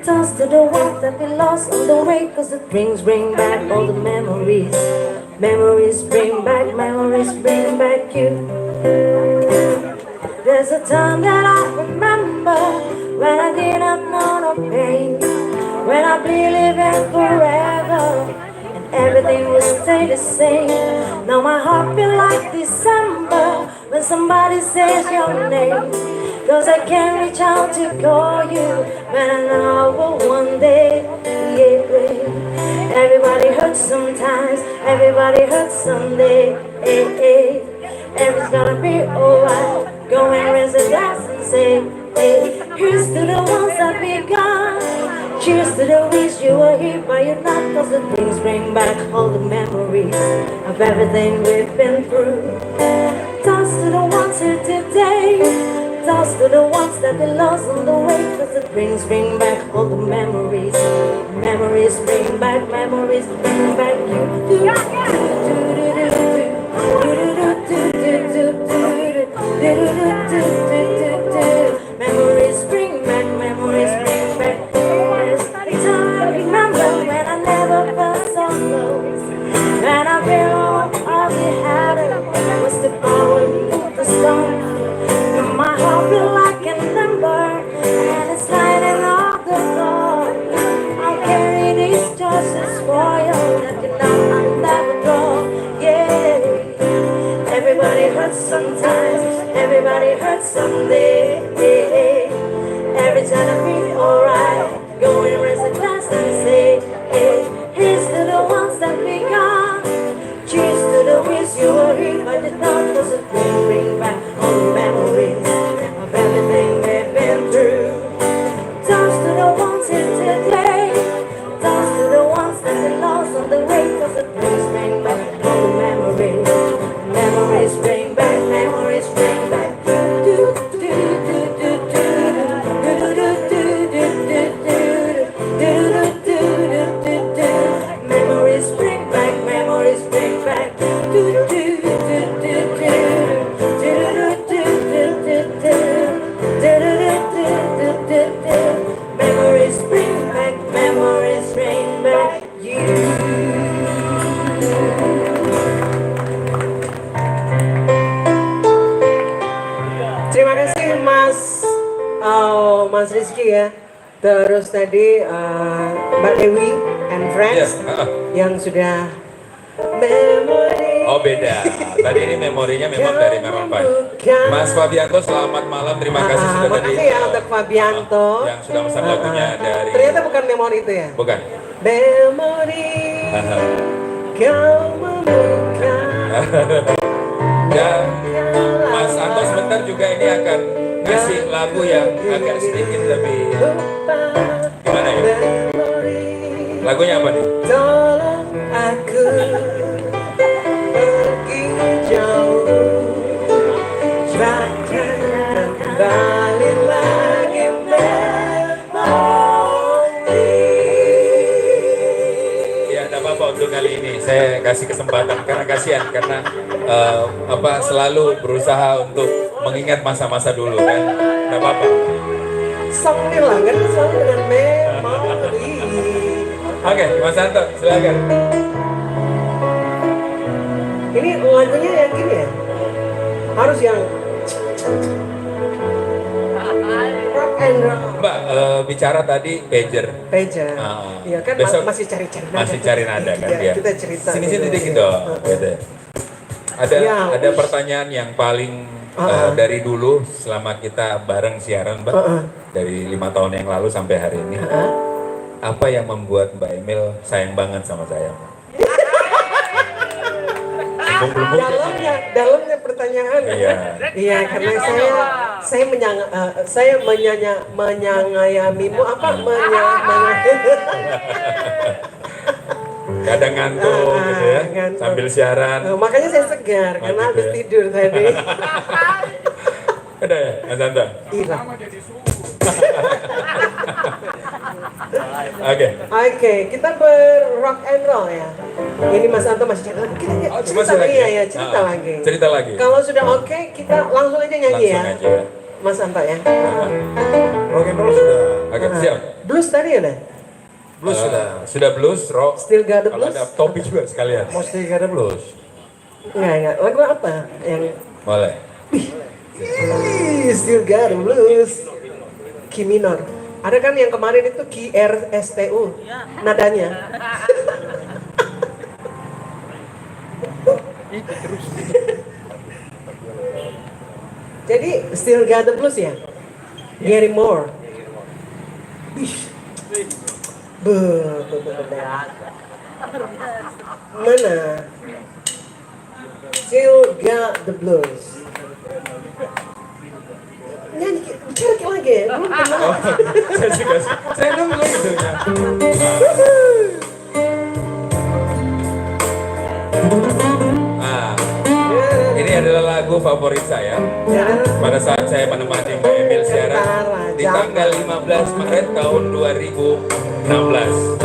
Toast to the ones that we lost on the way. Cause the things bring back all the memories. Memories bring back you. There's a time that I remember when I didn't know no pain, when I believed in forever and everything would stay the same. Now my heart feels like December when somebody says your name, cause I can't reach out to call you, but I know I will one day. Yeah. Everybody hurts sometimes, everybody hurts someday. Everything's gonna be alright. Go and raise a glass and say, hey, here's to the ones that we got. Cheers to the wish you were here, but you're not. Cause the things bring back all the memories of everything we've been through. Toast to the ones here today. Toast to the ones that we lost on the way. Cause the things bring back all the memories. Memories bring back Memories bring back. There's a time I remember when I never felt so close. When I feel all we had was the power of the stone. And my heart feel like an ember, and it's lighting up the floor. I'll carry these justice for you that you know I'll never go. bring back. Do do do do do do do do do do do do. Memories bring back, memories bring back you. Terima kasih Mas Rizky ya. Terus tadi Mbak Dewi and friends yang sudah memori. Oh beda. Tadi ini memorinya memang dari Memang Pai. Mas Fabianto selamat malam. Terima kasih sudah tadi. Makasih ya untuk Fabianto. Yang sudah pesan lagunya dari. Ternyata bukan memori itu ya. Bukan. Memori kau membuka. Dan Mas Anto sebentar juga ini akan ngasih lagu yang agak sedikit lebih gimana ya? Lagunya apa nih? Tolong aku pergi jauh, bahkan kembali lagi memori. Ya, tidak apa-apa untuk kali ini. Saya kasih kesempatan karena kasihan karena selalu berusaha untuk mengingat masa-masa dulu kan. Tidak apa-apa. Song ini lah kan selalu dengan memori. Oke, Mas Anto, silakan. Ini lagunya yang gini ya? Harus yang rock and roll. Mbak, bicara tadi pager. Pager. Iya kan Besok masih cari-cari nada. masih cari nada kan Iya, dia. kita cerita. Sini-sini gitu. dikit dong. Gitu. Ya. Ada pertanyaan yang paling dari dulu selama kita bareng siaran Mbak. Dari 5 tahun yang lalu sampai hari ini. Apa yang membuat Mbak Emil sayang banget sama saya? Dalamnya pertanyaan. Iya, karena saya menyangayamimu apa Kadang ngantuk gitu ya, ngantuk. sambil siaran. Makanya saya segar karena gitu habis ya. tidur tadi. Ada ya, Mas Anta? Iya. Oke, kita rock and roll ya. Ini Mas Anto masih cerita lagi. Cerita lagi ya, cerita lagi. Cerita lagi. Kalau sudah oke, kita langsung aja nyanyi ya. Langsung aja. Mas Anto ya. Rock and roll sudah. Oke, siap. Blues tadi ada? Blues sudah. Sudah blues, rock. Still got the Kalau blues? ada topik juga sekalian. Mesti gak ada blues. Enggak. Lagu apa? Yang Boleh. Still got the blues. Ki minor. Ada kan yang kemarin itu Ki RSTU nadanya. Jadi still got the blues ya? Gary Moore. Mana? Still got the blues. Nyanyi, bicara lagi ya? Belum kenal. Saya nunggu gitu ya. Ini adalah lagu favorit saya. Pada saat saya menemani Mbak Emil siaran di tanggal 15 Maret tahun 2016.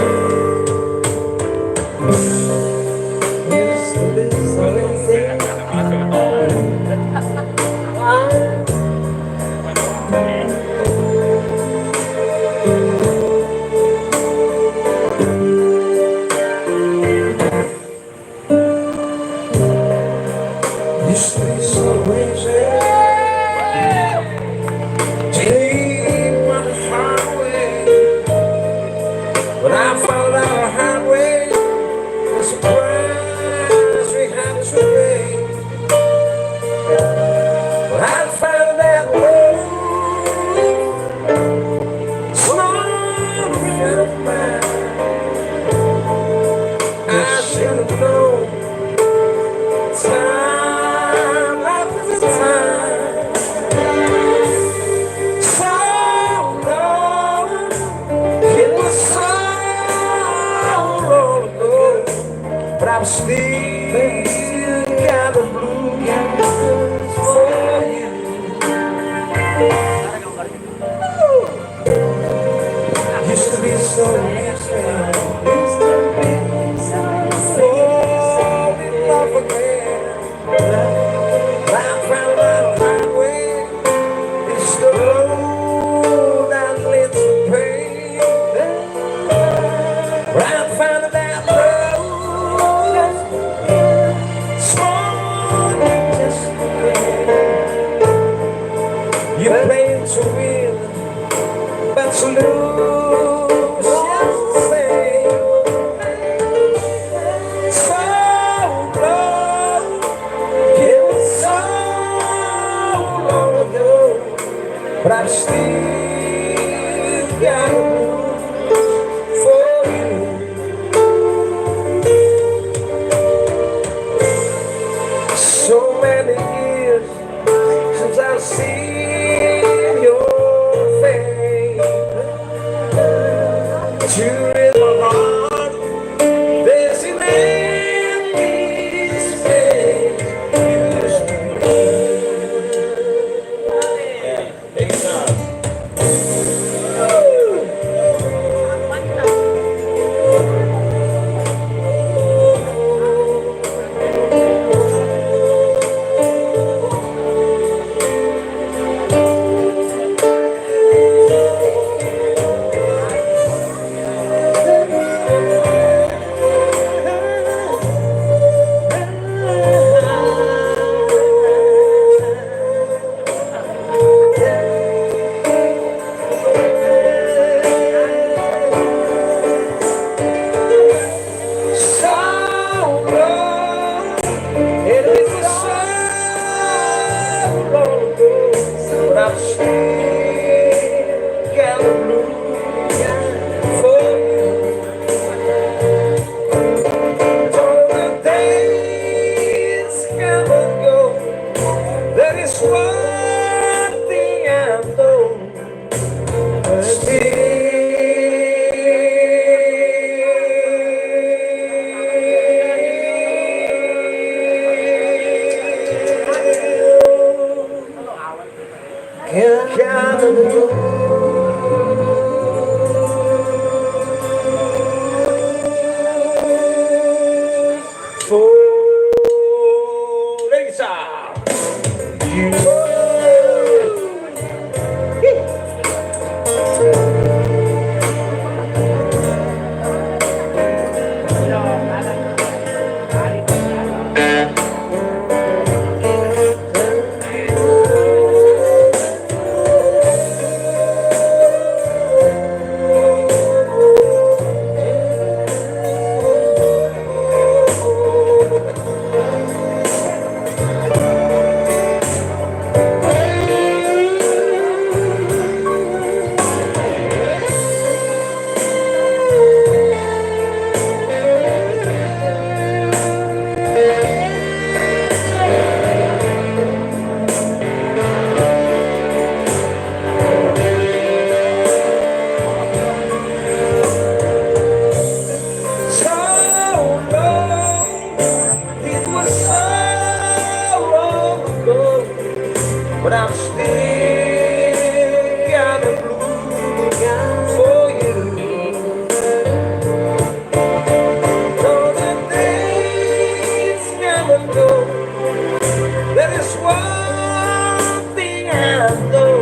but I'm still got a blues for you. So many years since I've seen your face. You're in my heart. There's an empty space. Used to be. Yeah, big time. But I'm still got the blues for you. Though the days come and go, there is one thing I know.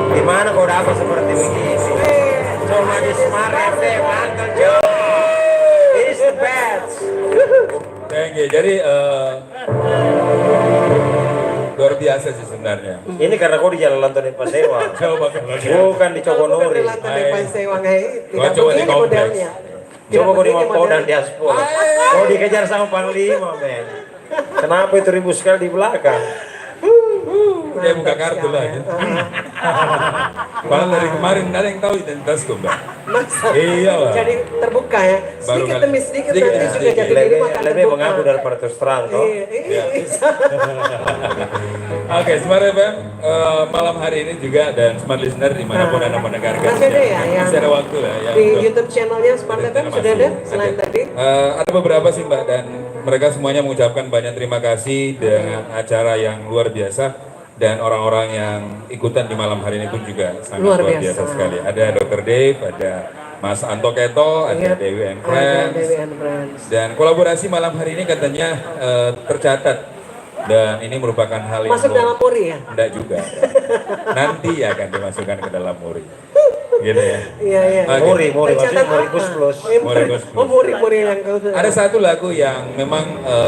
Gimana kau dapat seperti begini? Cuma di Smart FM, Uncle Joe. It's the best. Thank you. Jadi luar biasa sih sebenarnya. Ini karena kau di Jalan Lantai Pasewang. Coba kalau Bukan di Cokonuri. Gua coba di kompleks. Coba kau di Mampau dan di Aspol. Kau dikejar sama Panglima, men. Kenapa itu ribut sekali di belakang? Kayak buka Mantap kartu sekali lah. ya. Gitu. Padahal dari kemarin nggak ada yang tahu identitasku, Mbak. Masa? Iya lah. Jadi terbuka ya. Baru Sedikit kali- demi sedikit sedikit nanti demi juga sedikit. jati diri Lebih, akan lebih terbuka. mengaku daripada terus terang toh. Iya. Oke, Smart FM malam hari ini juga dan Smart Listener dimanapun Anda mendengarkan. Masih ada ya yang Masih ada waktu lah ya. di untuk- YouTube channelnya Smart FM sudah ada selain tadi. Ada beberapa sih Mbak dan mereka semuanya mengucapkan banyak terima kasih dengan acara yang luar biasa dan orang-orang yang ikutan di malam hari ini pun juga sangat Luar luar, biasa. biasa sekali. Ada Dr. Dave, ada Mas Anto Keto, ada Iya. Dewi and Ada Friends, Dewi and Friends. dan kolaborasi malam hari ini katanya tercatat dan ini merupakan hal yang Masuk dalam muri ya? Enggak juga. Nanti akan dimasukkan ke dalam muri. Gitu ya. Iya, iya. Oke. Muri, Tercatat maksudnya muri apa? plus plus. Muri plus plus. Oh, muri yang kau Ada satu lagu yang memang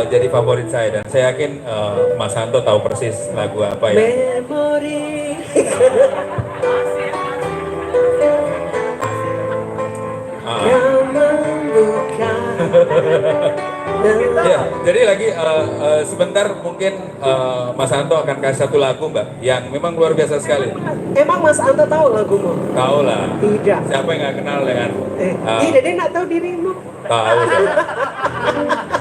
jadi favorit saya dan saya yakin Mas Santo tahu persis lagu apa ya. Memori. Yang membuka. Ya, jadi lagi sebentar mungkin Mas Santo akan kasih satu lagu Mbak yang memang luar biasa sekali. Emang Mas Anto tahu lagumu? Tahu lah. Tidak. Siapa yang nggak kenal dengan Tidak, dia nggak tahu dirimu. tahu dong.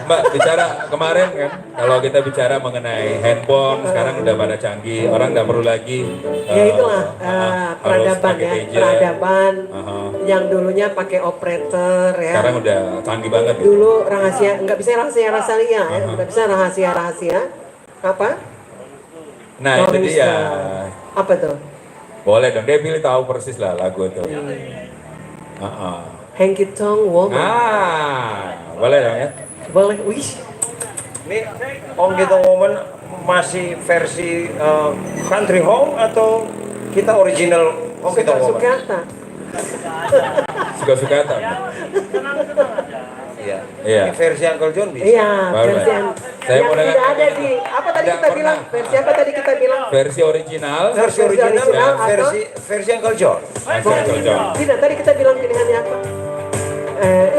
Mbak bicara kemarin kan kalau kita bicara mengenai handphone sekarang udah pada canggih orang nggak perlu lagi Ya itulah harus peradaban pakai ya, gadget. peradaban Aha. yang dulunya pakai operator ya. Sekarang udah canggih banget gitu. Dulu rahasia nggak bisa rahasia ya, nggak bisa rahasia apa? Nah itu Rolling dia. Stone. Apa tuh? Boleh dong, dia pilih tahu persis lah lagu itu. Hanky Tongue Woman. Boleh dong ya. Boleh, wih. Ini Ong Gitu Woman masih versi country home atau kita original Ong Gitu Woman? Suka-suka. Suka-suka tak? Iya. Iya. Ini versi Uncle John bisa. Iya, Baru, versi Pak. yang Saya mau tidak dengar- ada di apa tadi Tidak kita pernah. bilang? Versi apa tadi kita bilang? Versi original. Versi original original dan atau- versi Uncle John. Langsung Uncle John. Tidak, tadi kita bilang pilihannya apa?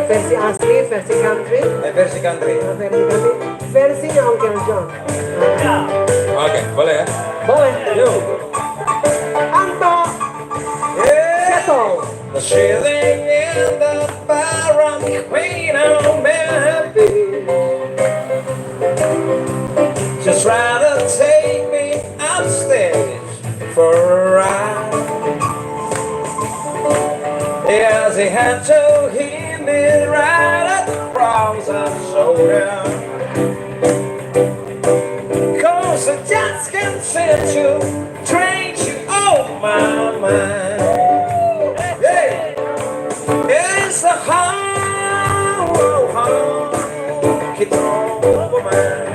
Versi asli, versi country, Versi country. versinya Uncle John. Oke, boleh ya. Boleh. Yuk. Anto Yeah. Keto. The shilling in the bar on Queen of Memphis. Just try to take me upstairs for a ride. Yes, he had to hit me right across the shoulder. Cause I just can't set you, train you on my mind. Hey, it's a honky tonk woman.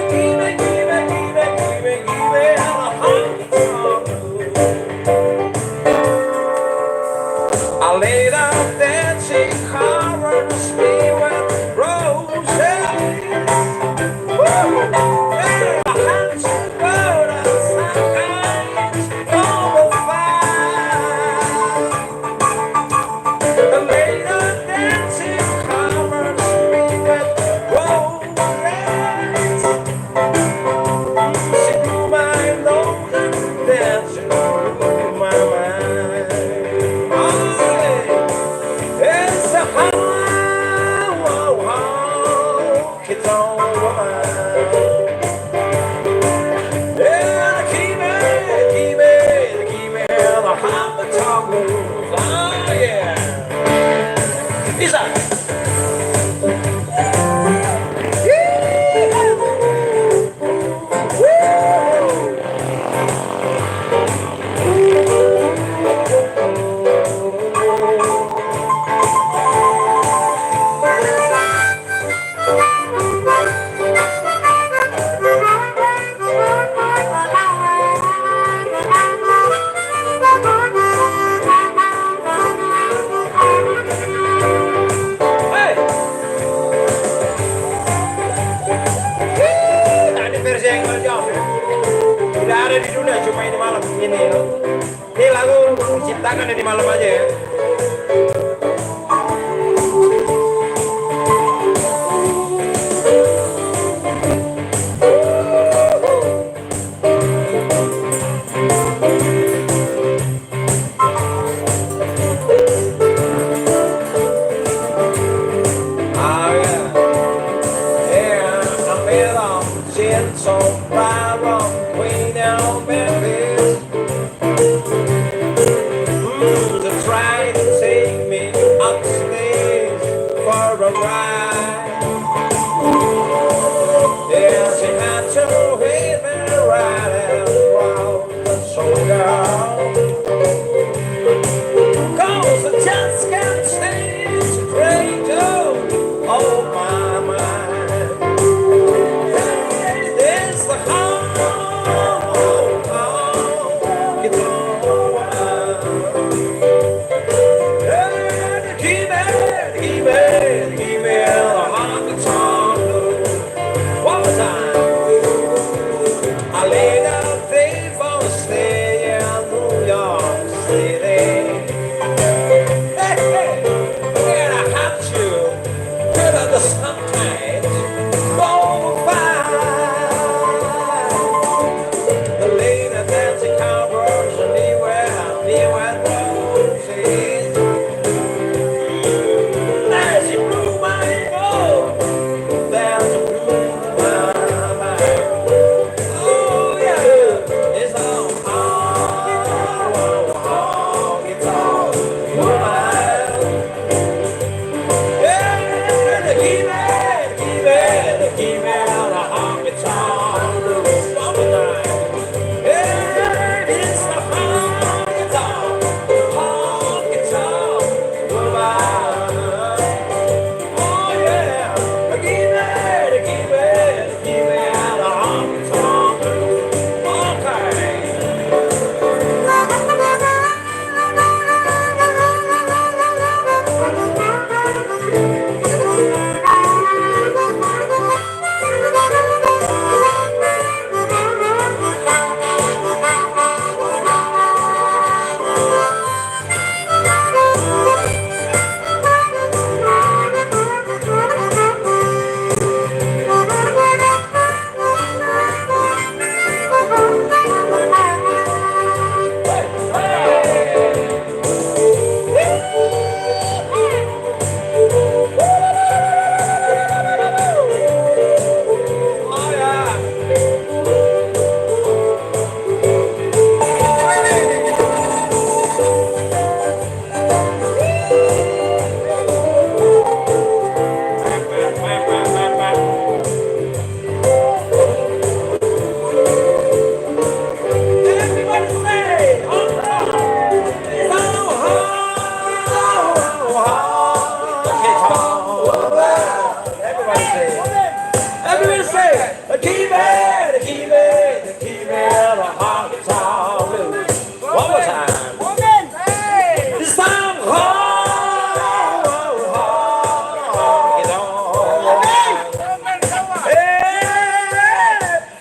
Give me a honky tonk. I laid out that she covers me with roses. Woo! Yeah, I had to put a sign over fire. The lady that she covers me with roses. She blew my nose and then she blew my mind. Oh, yeah. It's a honky tonk woman. Yeah, keep me the honky tonk blues. Oh, yeah. He's up. Hey! Give it, give it, give it a honky tonk blues. One more time. This time, honky tonk. Hey,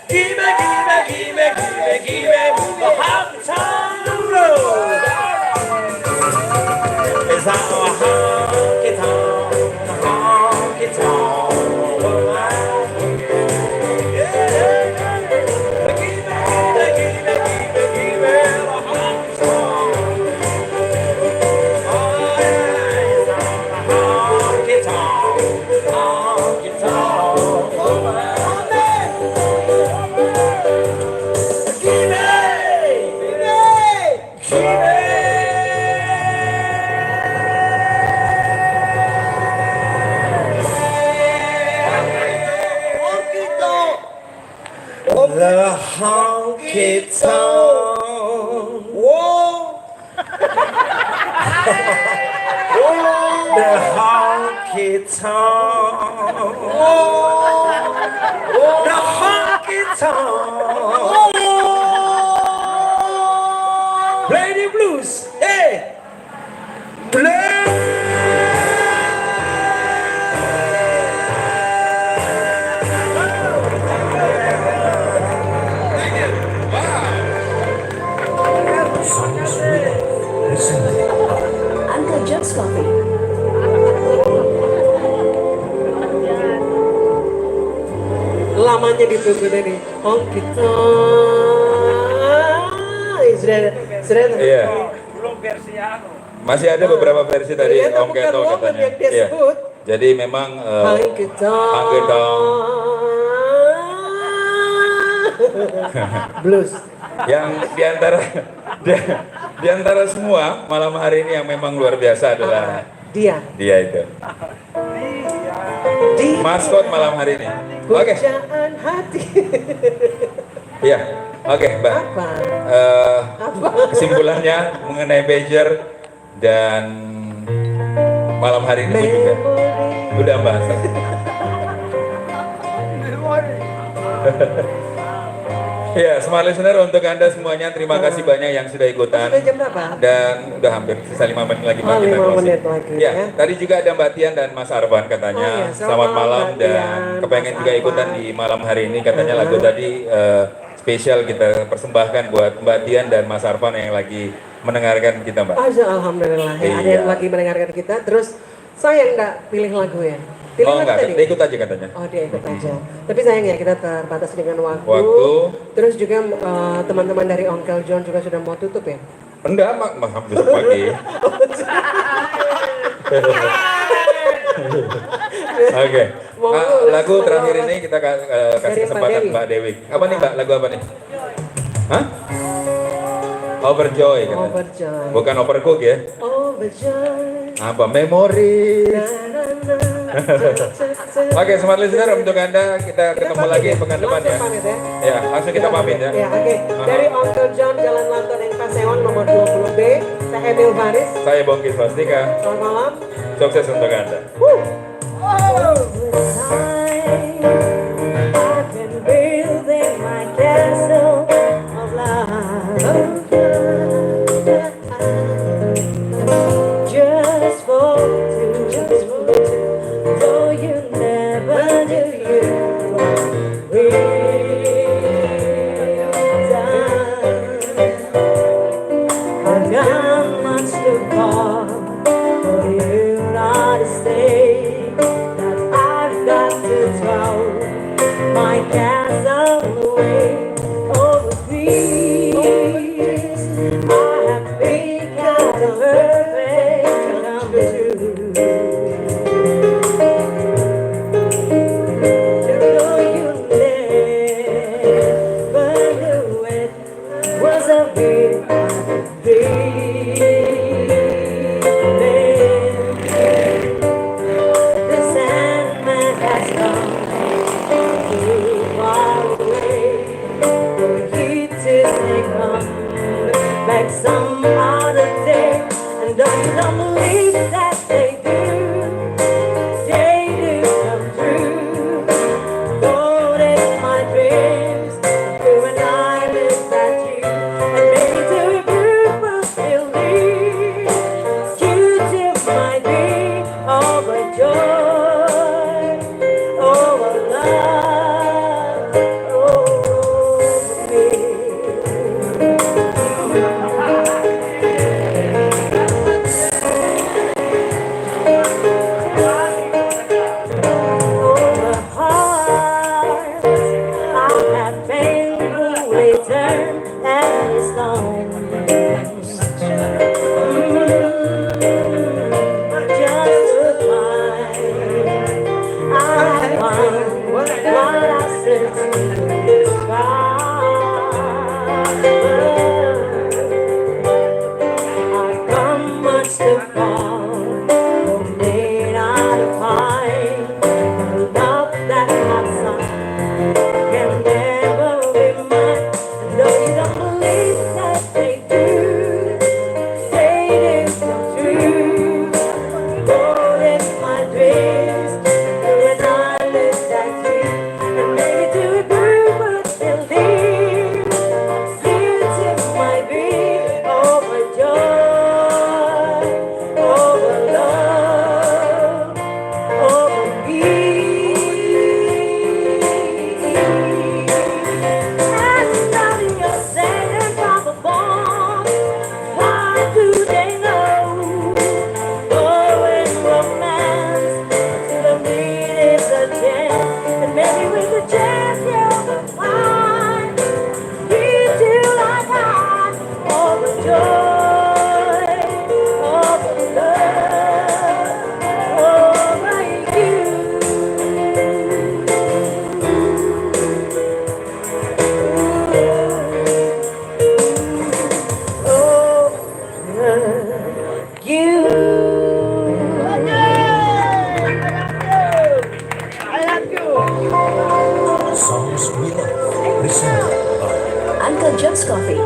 give me, give me, give me, give me, give me a honky tonk blues. It's a honky tonk, honky tonk. The honky tonk. Whoa. The honky tonk. The honky tonk. Play the blues. Hey. Play. Songs we love presented by Uncle John's Coffee. Lamanya ditunggu dari honky tonk. Sudah. Iya. Masih ada beberapa versi tadi Ternyata Om Keto bukan katanya. yang dia Iya. sebut. Jadi memang Honky tonk. Honky tonk. Blues. Yang diantara semua malam hari ini yang memang luar biasa adalah Dia. itu. Maskot malam hari ini. Oke. Pujaan hati. Iya. Oke, Mbak. Apa? Kesimpulannya mengenai pager dan malam hari ini pun juga udah bahas. Ya, smart listener, untuk Anda semuanya terima kasih banyak yang sudah ikutan. Sudah jam berapa? Dan udah hampir sisa 5 menit lagi Mbak, Oh, kita 5 closing. menit lagi, Ya, ya. tadi juga ada Mbak Tian dan Mas Arvan katanya. Oh, iya. Selamat malam Mbak dan Tian, kepengen Mas juga ikutan Arvan. di malam hari ini. Katanya lagu tadi spesial kita persembahkan buat Mbak Tian dan Mas Arvan yang lagi mendengarkan kita, Mbak. Alhamdulillah ya, ada Iya. yang lagi mendengarkan kita. Terus saya enggak pilih lagu ya. Pilih Oh lagu enggak, tadi. dia ikut aja katanya. Oh dia ikut aja. Tapi sayang ya kita terbatas dengan waktu. Waktu. Terus juga teman-teman dari Uncle John juga sudah mau tutup ya. Enggak, Mak, besok pagi. Oke. Mau Lagu lulus, terakhir mau ini kita kasih Dari Mbak kesempatan Dewi. Mbak Dewi. Apa nih Mbak? Lagu apa nih? Hah? Overjoy katanya. Overjoy. Bukan overcook ya. Overjoy. Apa? Memori. Na, na, na. Oke, smart listener, untuk Anda kita ketemu pamit lagi ya? pekan depan ya. Langsung pamit ya? Ya, langsung kita pamit ya. Ya, oke. Dari Uncle John Jalan Lanton yang Pasewang nomor 20B. Saya Emil Faris. Saya Bongki Swastika. Selamat malam. Sukses untuk Anda. I've been building my castle of love. Just for two, though you never do you I've got much to call for you not to stay. That I've got to tell Coffee.